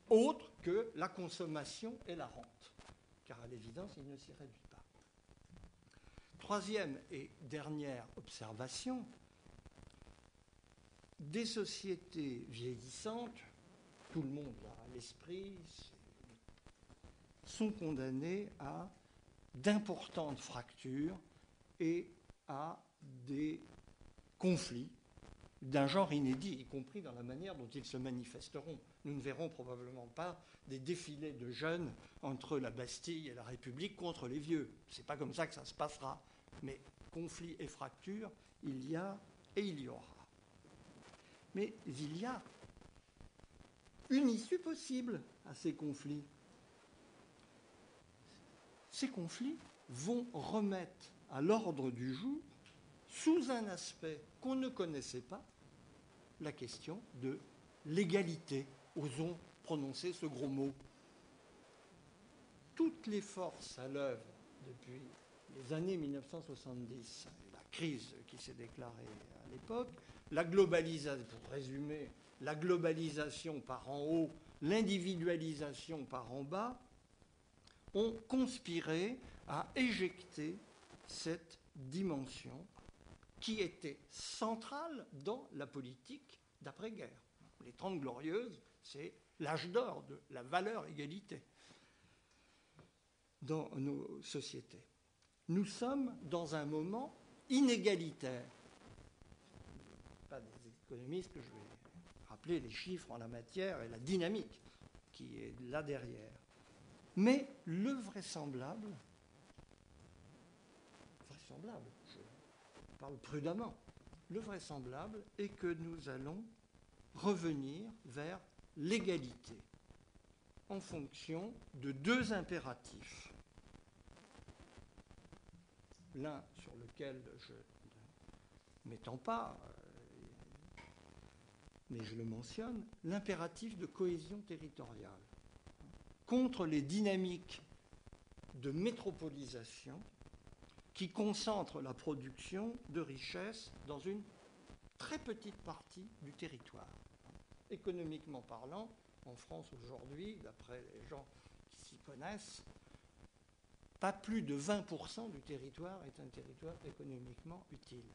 autre que la consommation et la rente, car à l'évidence, il ne s'y réduit pas. Troisième et dernière observation, des sociétés vieillissantes, tout le monde l'a à l'esprit, sont condamnées à d'importantes fractures et à des conflits d'un genre inédit, y compris dans la manière dont ils se manifesteront. Nous ne verrons probablement pas des défilés de jeunes entre la Bastille et la République contre les vieux. Ce n'est pas comme ça que ça se passera. Mais conflits et fractures, il y a et il y aura. Mais il y a une issue possible à ces conflits. Ces conflits vont remettre à l'ordre du jour, sous un aspect qu'on ne connaissait pas, la question de l'égalité. Osons prononcer ce gros mot. Toutes les forces à l'œuvre depuis les années 1970, et la crise qui s'est déclarée à l'époque, la globalisation, pour résumer, la globalisation par en haut, l'individualisation par en bas, ont conspiré à éjecter cette dimension qui était centrale dans la politique d'après-guerre. Les 30 Glorieuses, c'est l'âge d'or de la valeur égalité dans nos sociétés. Nous sommes dans un moment inégalitaire. Pas des économistes que je vais rappeler les chiffres en la matière et la dynamique qui est là derrière. Mais le vraisemblable, je parle prudemment, le vraisemblable est que nous allons revenir vers l'égalité en fonction de deux impératifs. L'un sur lequel je ne m'étends pas, mais je le mentionne, l'impératif de cohésion territoriale, contre les dynamiques de métropolisation qui concentrent la production de richesses dans une très petite partie du territoire. Économiquement parlant, en France aujourd'hui, d'après les gens qui s'y connaissent, pas plus de 20% du territoire est un territoire économiquement utile.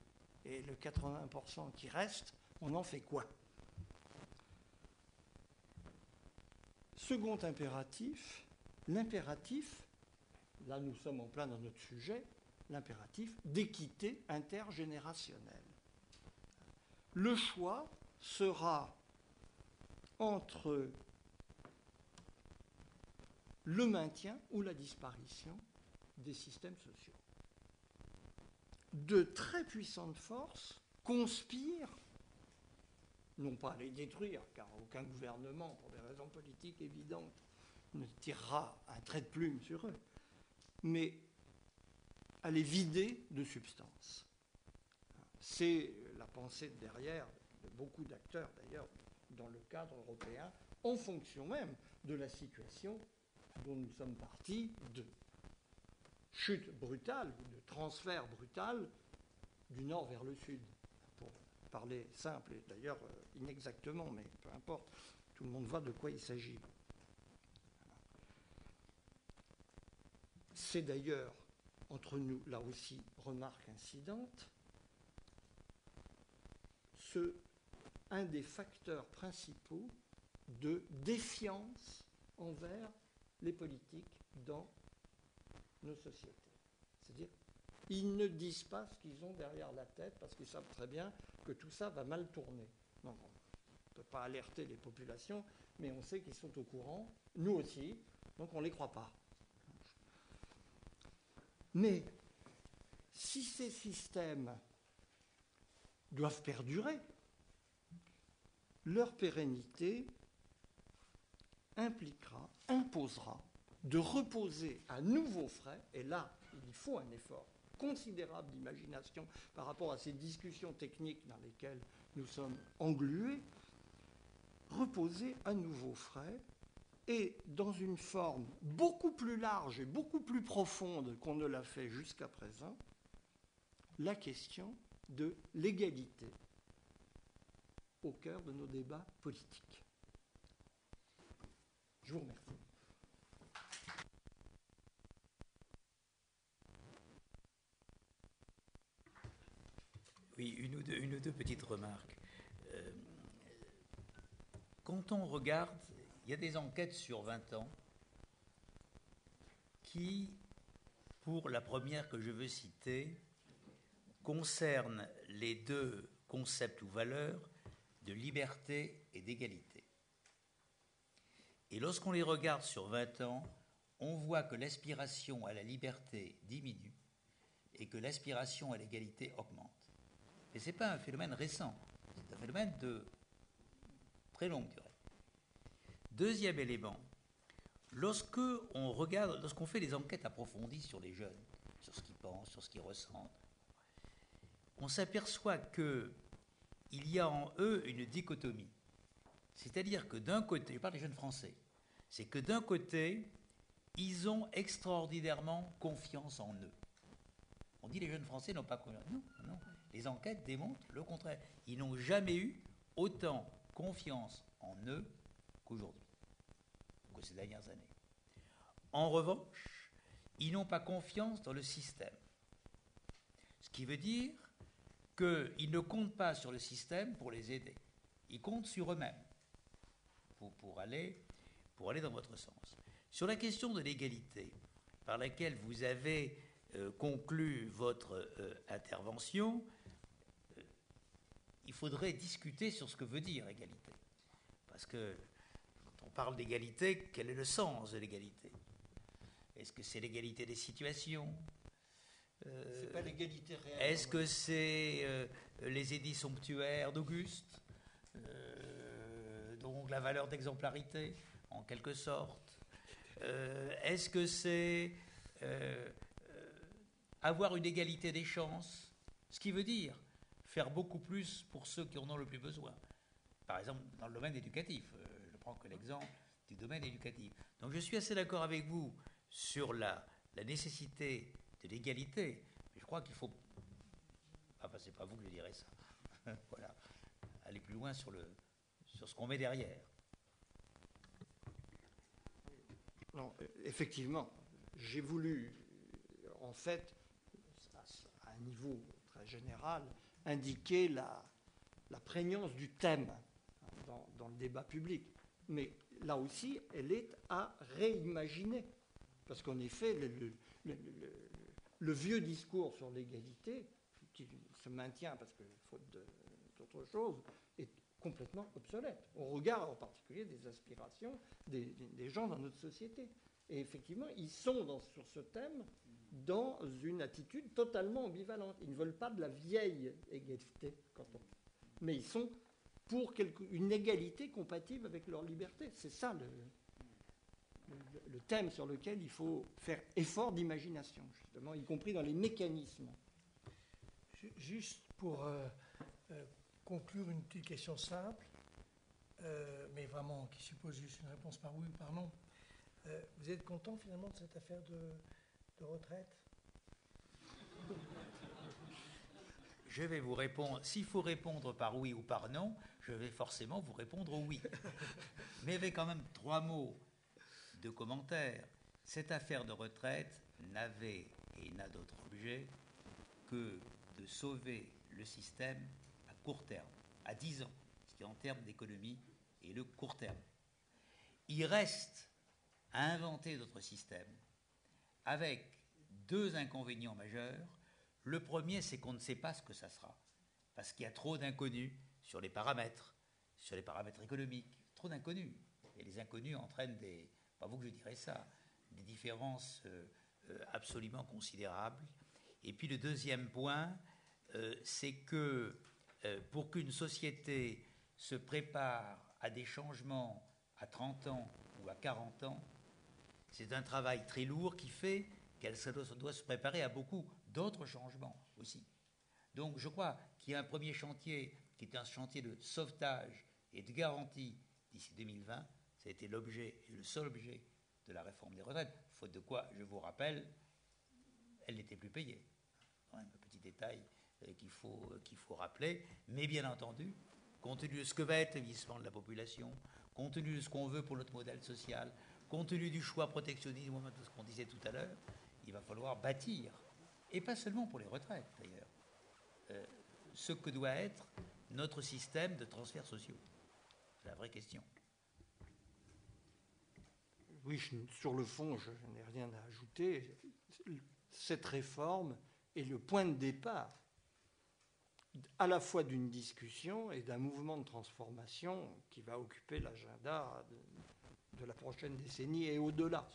Et le 80% qui reste, on en fait quoi ? Second impératif, l'impératif, là nous sommes en plein dans notre sujet, l'impératif d'équité intergénérationnelle. Le choix sera entre le maintien ou la disparition des systèmes sociaux. De très puissantes forces conspirent, non pas à les détruire, car aucun gouvernement, pour des raisons politiques évidentes, ne tirera un trait de plume sur eux, mais à les vider de substance. C'est la pensée derrière de beaucoup d'acteurs, d'ailleurs, dans le cadre européen, en fonction même de la situation dont nous sommes partis, de chute brutale, ou de transfert brutal du nord vers le sud, pour parler simple, et d'ailleurs inexactement, mais peu importe, tout le monde voit de quoi il s'agit. C'est d'ailleurs, entre nous, là aussi, remarque incidente, un des facteurs principaux de défiance envers les politiques dans nos sociétés. C'est-à-dire, ils ne disent pas ce qu'ils ont derrière la tête parce qu'ils savent très bien que tout ça va mal tourner. Donc, on ne peut pas alerter les populations, mais on sait qu'ils sont au courant, nous aussi, donc on ne les croit pas. Mais si ces systèmes doivent perdurer, leur pérennité imposera de reposer à nouveaux frais, et là, il faut un effort considérable d'imagination par rapport à ces discussions techniques dans lesquelles nous sommes englués, reposer à nouveau frais et dans une forme beaucoup plus large et beaucoup plus profonde qu'on ne l'a fait jusqu'à présent, la question de l'égalité au cœur de nos débats politiques. Je vous remercie. Oui, une ou deux petites remarques. Quand on regarde, il y a des enquêtes sur 20 ans qui, pour la première que je veux citer, concernent les deux concepts ou valeurs de liberté et d'égalité. Et lorsqu'on les regarde sur 20 ans, on voit que l'aspiration à la liberté diminue et que l'aspiration à l'égalité augmente. Et ce n'est pas un phénomène récent, c'est un phénomène de très longue durée. Deuxième élément, lorsqu'on fait des enquêtes approfondies sur les jeunes, sur ce qu'ils pensent, sur ce qu'ils ressentent, on s'aperçoit qu'il y a en eux une dichotomie. C'est-à-dire que d'un côté, je parle des jeunes français, c'est que d'un côté, ils ont extraordinairement confiance en eux. On dit les jeunes français n'ont pas confiance. Non, non. Les enquêtes démontrent le contraire. Ils n'ont jamais eu autant confiance en eux qu'aujourd'hui, que ces dernières années. En revanche, ils n'ont pas confiance dans le système. Ce qui veut dire qu'ils ne comptent pas sur le système pour les aider. Ils comptent sur eux-mêmes pour aller dans votre sens. Sur la question de l'égalité, par laquelle vous avez conclu votre intervention, il faudrait discuter sur ce que veut dire égalité. Parce que quand on parle d'égalité, quel est le sens de l'égalité? Est-ce que c'est l'égalité des situations? C'est pas l'égalité réelle. Est-ce que c'est les édits somptuaires d'Auguste, donc la valeur d'exemplarité, en quelque sorte? Est-ce que c'est avoir une égalité des chances? Ce qui veut dire faire beaucoup plus pour ceux qui en ont le plus besoin. Par exemple, dans le domaine éducatif, je prends que l'exemple du domaine éducatif. Donc je suis assez d'accord avec vous sur la nécessité de l'égalité, mais je crois qu'il faut... Enfin, c'est pas vous que je dirais ça. Voilà. Aller plus loin sur ce qu'on met derrière. Non, effectivement, j'ai voulu, en fait, à un niveau très général, indiquer la prégnance du thème dans le débat public. Mais là aussi, elle est à réimaginer. Parce qu'en effet, le vieux discours sur l'égalité, qui se maintient parce que faute d'autre chose, est complètement obsolète, au regard en particulier des aspirations des gens dans notre société. Et effectivement, ils sont sur ce thème dans une attitude totalement ambivalente. Ils ne veulent pas de la vieille égalité, mais ils sont pour une égalité compatible avec leur liberté. C'est ça le thème sur lequel il faut faire effort d'imagination, justement, y compris dans les mécanismes. Juste pour conclure une petite question simple, mais vraiment qui suppose juste une réponse par oui ou par non. Vous êtes content finalement de cette affaire de retraite? Je vais vous répondre. S'il faut répondre par oui ou par non, je vais forcément vous répondre oui. Mais avec quand même 3 mots de commentaire. Cette affaire de retraite n'avait et n'a d'autre objet que de sauver le système à court terme, à 10 ans, ce qui en termes d'économie est le court terme. Il reste à inventer d'autres systèmes avec 2 inconvénients majeurs. Le premier, c'est qu'on ne sait pas ce que ça sera, parce qu'il y a trop d'inconnus sur les paramètres économiques, trop d'inconnus. Et les inconnus entraînent pas vous que je dirais ça, des différences absolument considérables. Et puis le deuxième point, c'est que pour qu'une société se prépare à des changements à 30 ans ou à 40 ans, c'est un travail très lourd qui fait qu'elle doit se préparer à beaucoup d'autres changements aussi. Donc je crois qu'il y a un premier chantier qui est un chantier de sauvetage et de garantie d'ici 2020. Ça a été l'objet et le seul objet de la réforme des retraites, faute de quoi, je vous rappelle, elle n'était plus payée. Quand même, un petit détail qu'il faut rappeler. Mais bien entendu, compte tenu de ce que va être le vieillissement de la population, compte tenu de ce qu'on veut pour notre modèle social, compte tenu du choix protectionniste, de ce qu'on disait tout à l'heure, il va falloir bâtir, et pas seulement pour les retraites d'ailleurs, ce que doit être notre système de transferts sociaux. C'est la vraie question. Oui, sur le fond, je n'ai rien à ajouter. Cette réforme est le point de départ à la fois d'une discussion et d'un mouvement de transformation qui va occuper l'agenda de la prochaine décennie et au-delà.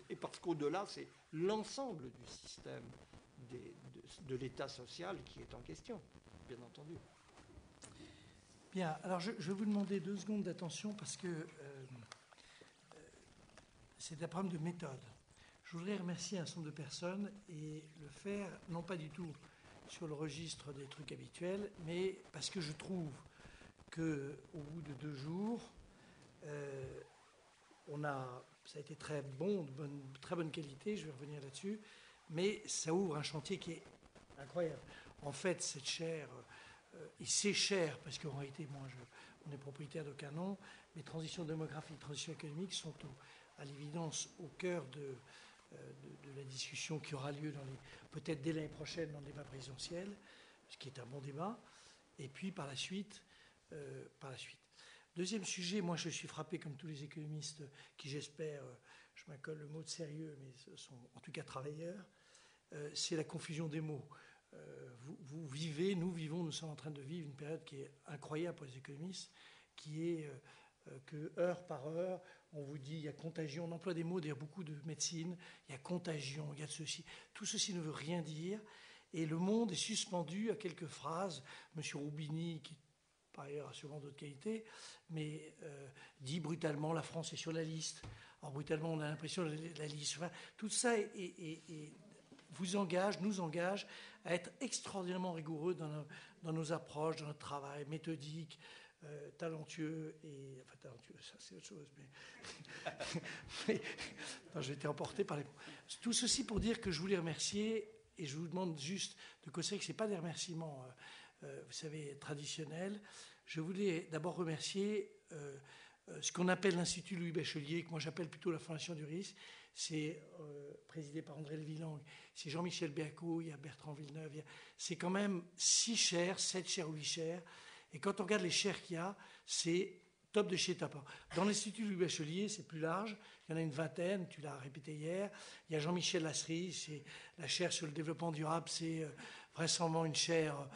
Et parce qu'au-delà, c'est l'ensemble du système de l'État social qui est en question, bien entendu. Bien, alors je vais vous demander 2 secondes d'attention parce que c'est un problème de méthode. Je voudrais remercier un certain nombre de personnes et le faire, non pas du tout sur le registre des trucs habituels, mais parce que je trouve qu'au bout de 2 jours, ça a été très bon, de très bonne qualité, je vais revenir là-dessus, mais ça ouvre un chantier qui est incroyable. En fait, cette chaire, et c'est cher, parce qu'en réalité, on est propriétaire d'aucun nom, mais transition démographique, transition économique sont à l'évidence au cœur de la discussion qui aura lieu peut-être dès l'année prochaine dans le débat présidentiel, ce qui est un bon débat, et puis par la suite. Deuxième sujet, moi je suis frappé comme tous les économistes qui j'espère, je m'accole le mot de sérieux, mais ce sont en tout cas travailleurs, c'est la confusion des mots. Vous vivez, nous vivons, nous sommes en train de vivre une période qui est incroyable pour les économistes, qui est que heure par heure, on vous dit il y a contagion, on emploie des mots, d'ailleurs beaucoup de médecine, il y a contagion, il y a ceci. Tout ceci ne veut rien dire et le monde est suspendu à quelques phrases. Monsieur Roubini, qui par ailleurs a sûrement d'autres qualités, mais dit brutalement la France est sur la liste. Alors brutalement on a l'impression de la liste. Enfin, tout ça vous engage, nous engage à être extraordinairement rigoureux dans nos approches, dans notre travail méthodique, talentueux et... Enfin, talentueux, ça c'est autre chose, mais non, j'ai été emporté par les... Tout ceci pour dire que je voulais remercier, et je vous demande juste de considérer que ce n'est pas des remerciements, vous savez, traditionnels. Je voulais d'abord remercier ce qu'on appelle l'Institut Louis Bachelier, que moi j'appelle plutôt la Fondation du risque. C'est présidé par André Levillang, c'est Jean-Michel Béaco, il y a Bertrand Villeneuve. C'est quand même 6 chaires, 7 chaires ou 8 chaires. Et quand on regarde les chaires qu'il y a, c'est top de chez top. Dans l'Institut Louis Bachelier, c'est plus large. Il y en a une vingtaine, tu l'as répété hier. Il y a Jean-Michel Lasserie, c'est la chaire sur le développement durable. C'est vraisemblablement une chaire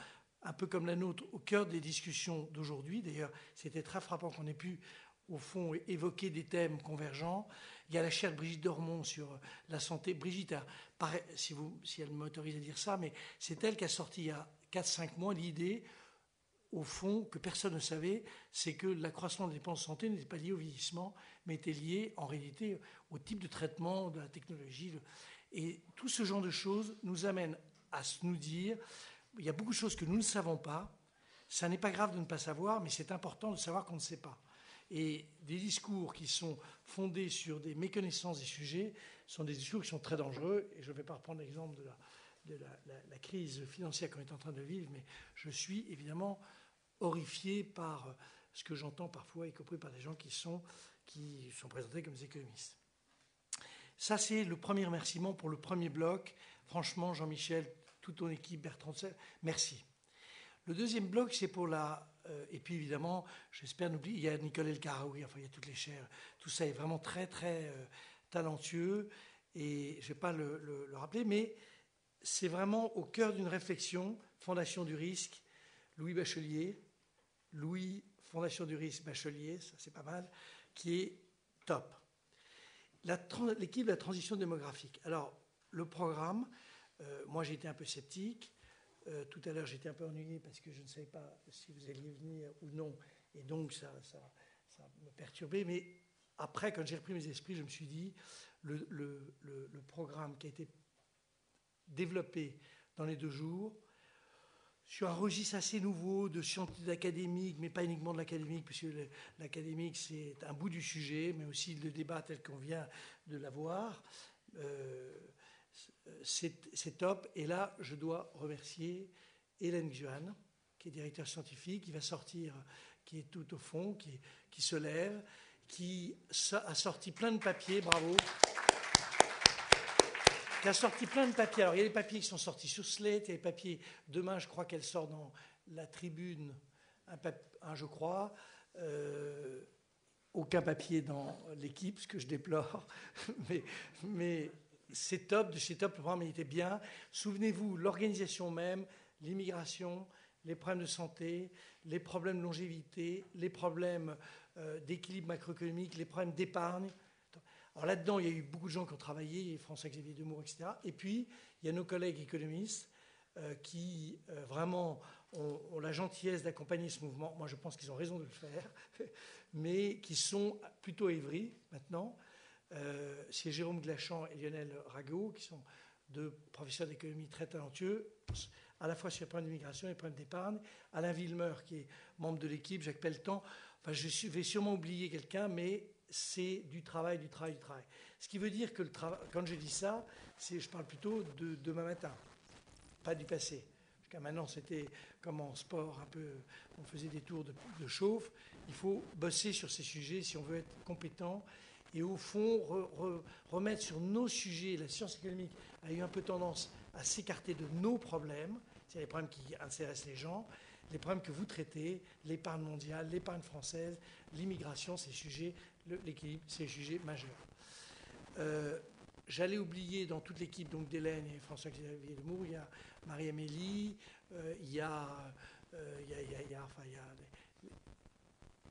un peu comme la nôtre, au cœur des discussions d'aujourd'hui. D'ailleurs, c'était très frappant qu'on ait pu, au fond, évoquer des thèmes convergents. Il y a la chaire de Brigitte Dormont sur la santé. Brigitte, si elle m'autorise à dire ça, mais c'est elle qui a sorti il y a 4-5 mois l'idée, au fond, que personne ne savait, c'est que l'accroissement des dépenses de santé n'était pas lié au vieillissement, mais était lié, en réalité, au type de traitement, de la technologie. Et tout ce genre de choses nous amène à nous dire, il y a beaucoup de choses que nous ne savons pas. Ça n'est pas grave de ne pas savoir, mais c'est important de savoir qu'on ne sait pas. Et des discours qui sont fondés sur des méconnaissances des sujets sont des discours qui sont très dangereux. Et je ne vais pas reprendre l'exemple de la crise financière qu'on est en train de vivre, mais je suis évidemment horrifié par ce que j'entends parfois, y compris par des gens qui sont présentés comme des économistes. Ça, c'est le premier remerciement pour le premier bloc. Franchement, Jean-Michel, toute ton équipe, Bertrand, merci. Le deuxième bloc, c'est pour et puis évidemment, j'espère n'oublier, il y a Nicole El Karaoui, enfin il y a toutes les chaires. Tout ça est vraiment très, très talentueux. Et je ne vais pas le rappeler, mais c'est vraiment au cœur d'une réflexion, Fondation du risque, Louis Bachelier, Fondation du risque Bachelier, ça c'est pas mal, qui est top. L'équipe de la transition démographique. Alors, le programme, moi j'ai été un peu sceptique. Tout à l'heure j'étais un peu ennuyé parce que je ne savais pas si vous alliez venir ou non. Et donc ça me perturbait. Mais après, quand j'ai repris mes esprits, je me suis dit, le programme qui a été développé dans les 2 jours sur un registre assez nouveau de sciences académiques, mais pas uniquement de l'académique, puisque l'académique, c'est un bout du sujet, mais aussi le débat tel qu'on vient de l'avoir. C'est top. Et là, je dois remercier Hélène Xuan, qui est directeur scientifique, qui va sortir, qui est tout au fond, qui se lève, qui a sorti plein de papiers, bravo, qui a sorti plein de papiers. Alors, il y a les papiers qui sont sortis sur Slate, il y a les papiers, demain, je crois qu'elle sort dans la Tribune, je crois, aucun papier dans l'équipe, ce que je déplore, mais c'est top, de chez top, le programme il était bien. Souvenez-vous, l'organisation même, l'immigration, les problèmes de santé, les problèmes de longévité, les problèmes d'équilibre macroéconomique, les problèmes d'épargne. Alors là-dedans, il y a eu beaucoup de gens qui ont travaillé, François-Xavier Demour, etc. Et puis, il y a nos collègues économistes qui vraiment ont la gentillesse d'accompagner ce mouvement. Moi, je pense qu'ils ont raison de le faire, mais qui sont plutôt à Évry maintenant. C'est Jérôme Glachant et Lionel Rago, qui sont 2 professeurs d'économie très talentueux, à la fois sur les problèmes d'immigration et les problèmes d'épargne. Alain Villemeur, qui est membre de l'équipe, Jacques Pelletan. Enfin, je vais sûrement oublier quelqu'un, mais c'est du travail. Ce qui veut dire que quand je dis ça, je parle plutôt de demain matin, pas du passé. Jusqu'à maintenant, c'était comme en sport, un peu, on faisait des tours de chauffe. Il faut bosser sur ces sujets si on veut être compétent. Et au fond, remettre sur nos sujets, la science économique a eu un peu tendance à s'écarter de nos problèmes, c'est les problèmes qui intéressent les gens, les problèmes que vous traitez, l'épargne mondiale, l'épargne française, l'immigration, ces sujets, l'équilibre, c'est des sujets majeurs. J'allais oublier dans toute l'équipe donc d'Hélène et François-Xavier Demour, il y a Marie-Amélie,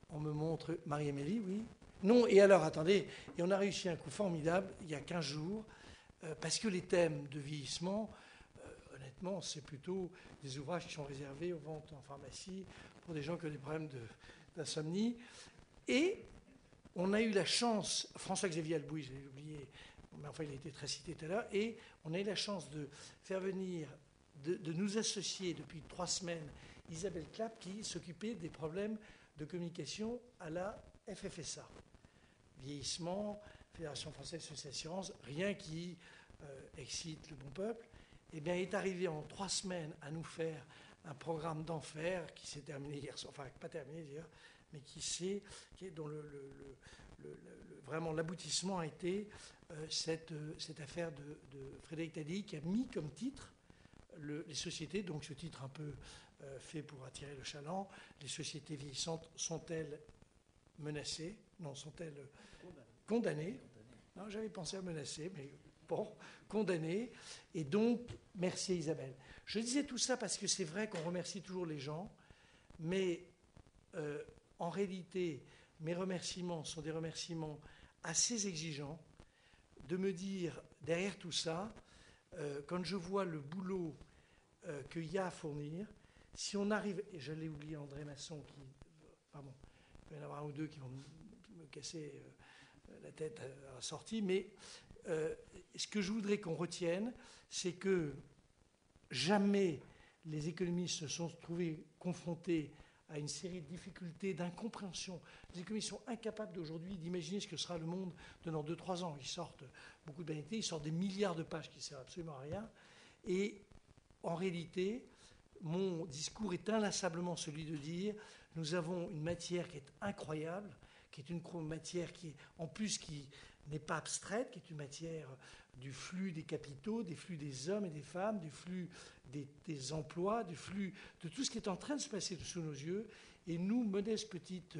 on me montre Marie-Amélie, oui. Non, et alors, attendez, et on a réussi un coup formidable il y a 15 jours, parce que les thèmes de vieillissement, honnêtement, c'est plutôt des ouvrages qui sont réservés aux ventes en pharmacie pour des gens qui ont des problèmes d'insomnie. Et on a eu la chance, François-Xavier Albouy, je l'ai oublié, mais enfin il a été très cité tout à l'heure, et on a eu la chance de faire venir, de nous associer depuis 3 semaines, Isabelle Clapp, qui s'occupait des problèmes de communication à la FFSA. Vieillissement, Fédération Française de l'Assurance, rien qui excite le bon peuple, eh bien, est arrivé en 3 semaines à nous faire un programme d'enfer qui s'est terminé hier soir, enfin pas terminé d'ailleurs, mais dont vraiment l'aboutissement a été cette affaire de Frédéric Taddy qui a mis comme titre les sociétés, donc ce titre un peu fait pour attirer le chaland, les sociétés vieillissantes sont-elles menacées? Non, sont-elles condamnées? Non, j'avais pensé à menacer, mais bon, condamnées. Et donc, merci Isabelle. Je disais tout ça parce que c'est vrai qu'on remercie toujours les gens, mais en réalité, mes remerciements sont des remerciements assez exigeants de me dire, derrière tout ça, quand je vois le boulot qu'il y a à fournir, si on arrive, et je l'ai oublié André Masson, pardon, il peut y en avoir 1 ou 2 qui vont me casser la tête à la sortie, mais ce que je voudrais qu'on retienne, c'est que jamais les économistes se sont trouvés confrontés à une série de difficultés, d'incompréhension. Les économistes sont incapables d'aujourd'hui d'imaginer ce que sera le monde dans 2-3 ans. Ils sortent beaucoup de vanités, ils sortent des milliards de pages qui ne servent absolument à rien. Et en réalité, mon discours est inlassablement celui de dire nous avons une matière qui est incroyable, qui est une matière qui, en plus, qui n'est pas abstraite, qui est une matière du flux des capitaux, des flux des hommes et des femmes, du flux des emplois, du flux de tout ce qui est en train de se passer sous nos yeux. Et nous, modestes petites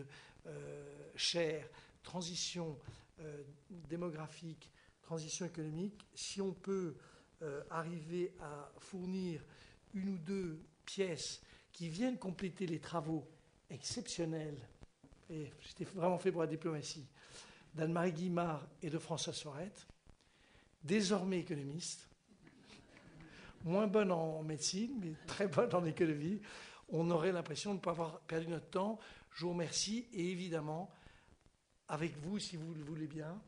chaires, transition démographique, transition économique, si on peut arriver à fournir 1 ou 2 pièces qui viennent compléter les travaux exceptionnels, et c'était vraiment fait pour la diplomatie, d'Anne-Marie Guimard et de François Sorette, désormais économiste, moins bonne en médecine, mais très bonne en économie, on aurait l'impression de ne pas avoir perdu notre temps. Je vous remercie, et évidemment, avec vous, si vous le voulez bien,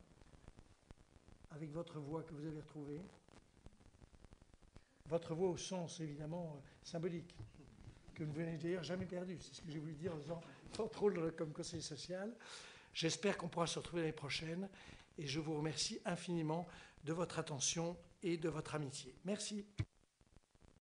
avec votre voix que vous avez retrouvée, votre voix au sens évidemment symbolique, que vous n'avez d'ailleurs jamais perdu. C'est ce que j'ai voulu dire en faisant votre rôle comme conseiller social. J'espère qu'on pourra se retrouver l'année prochaine et je vous remercie infiniment de votre attention et de votre amitié. Merci.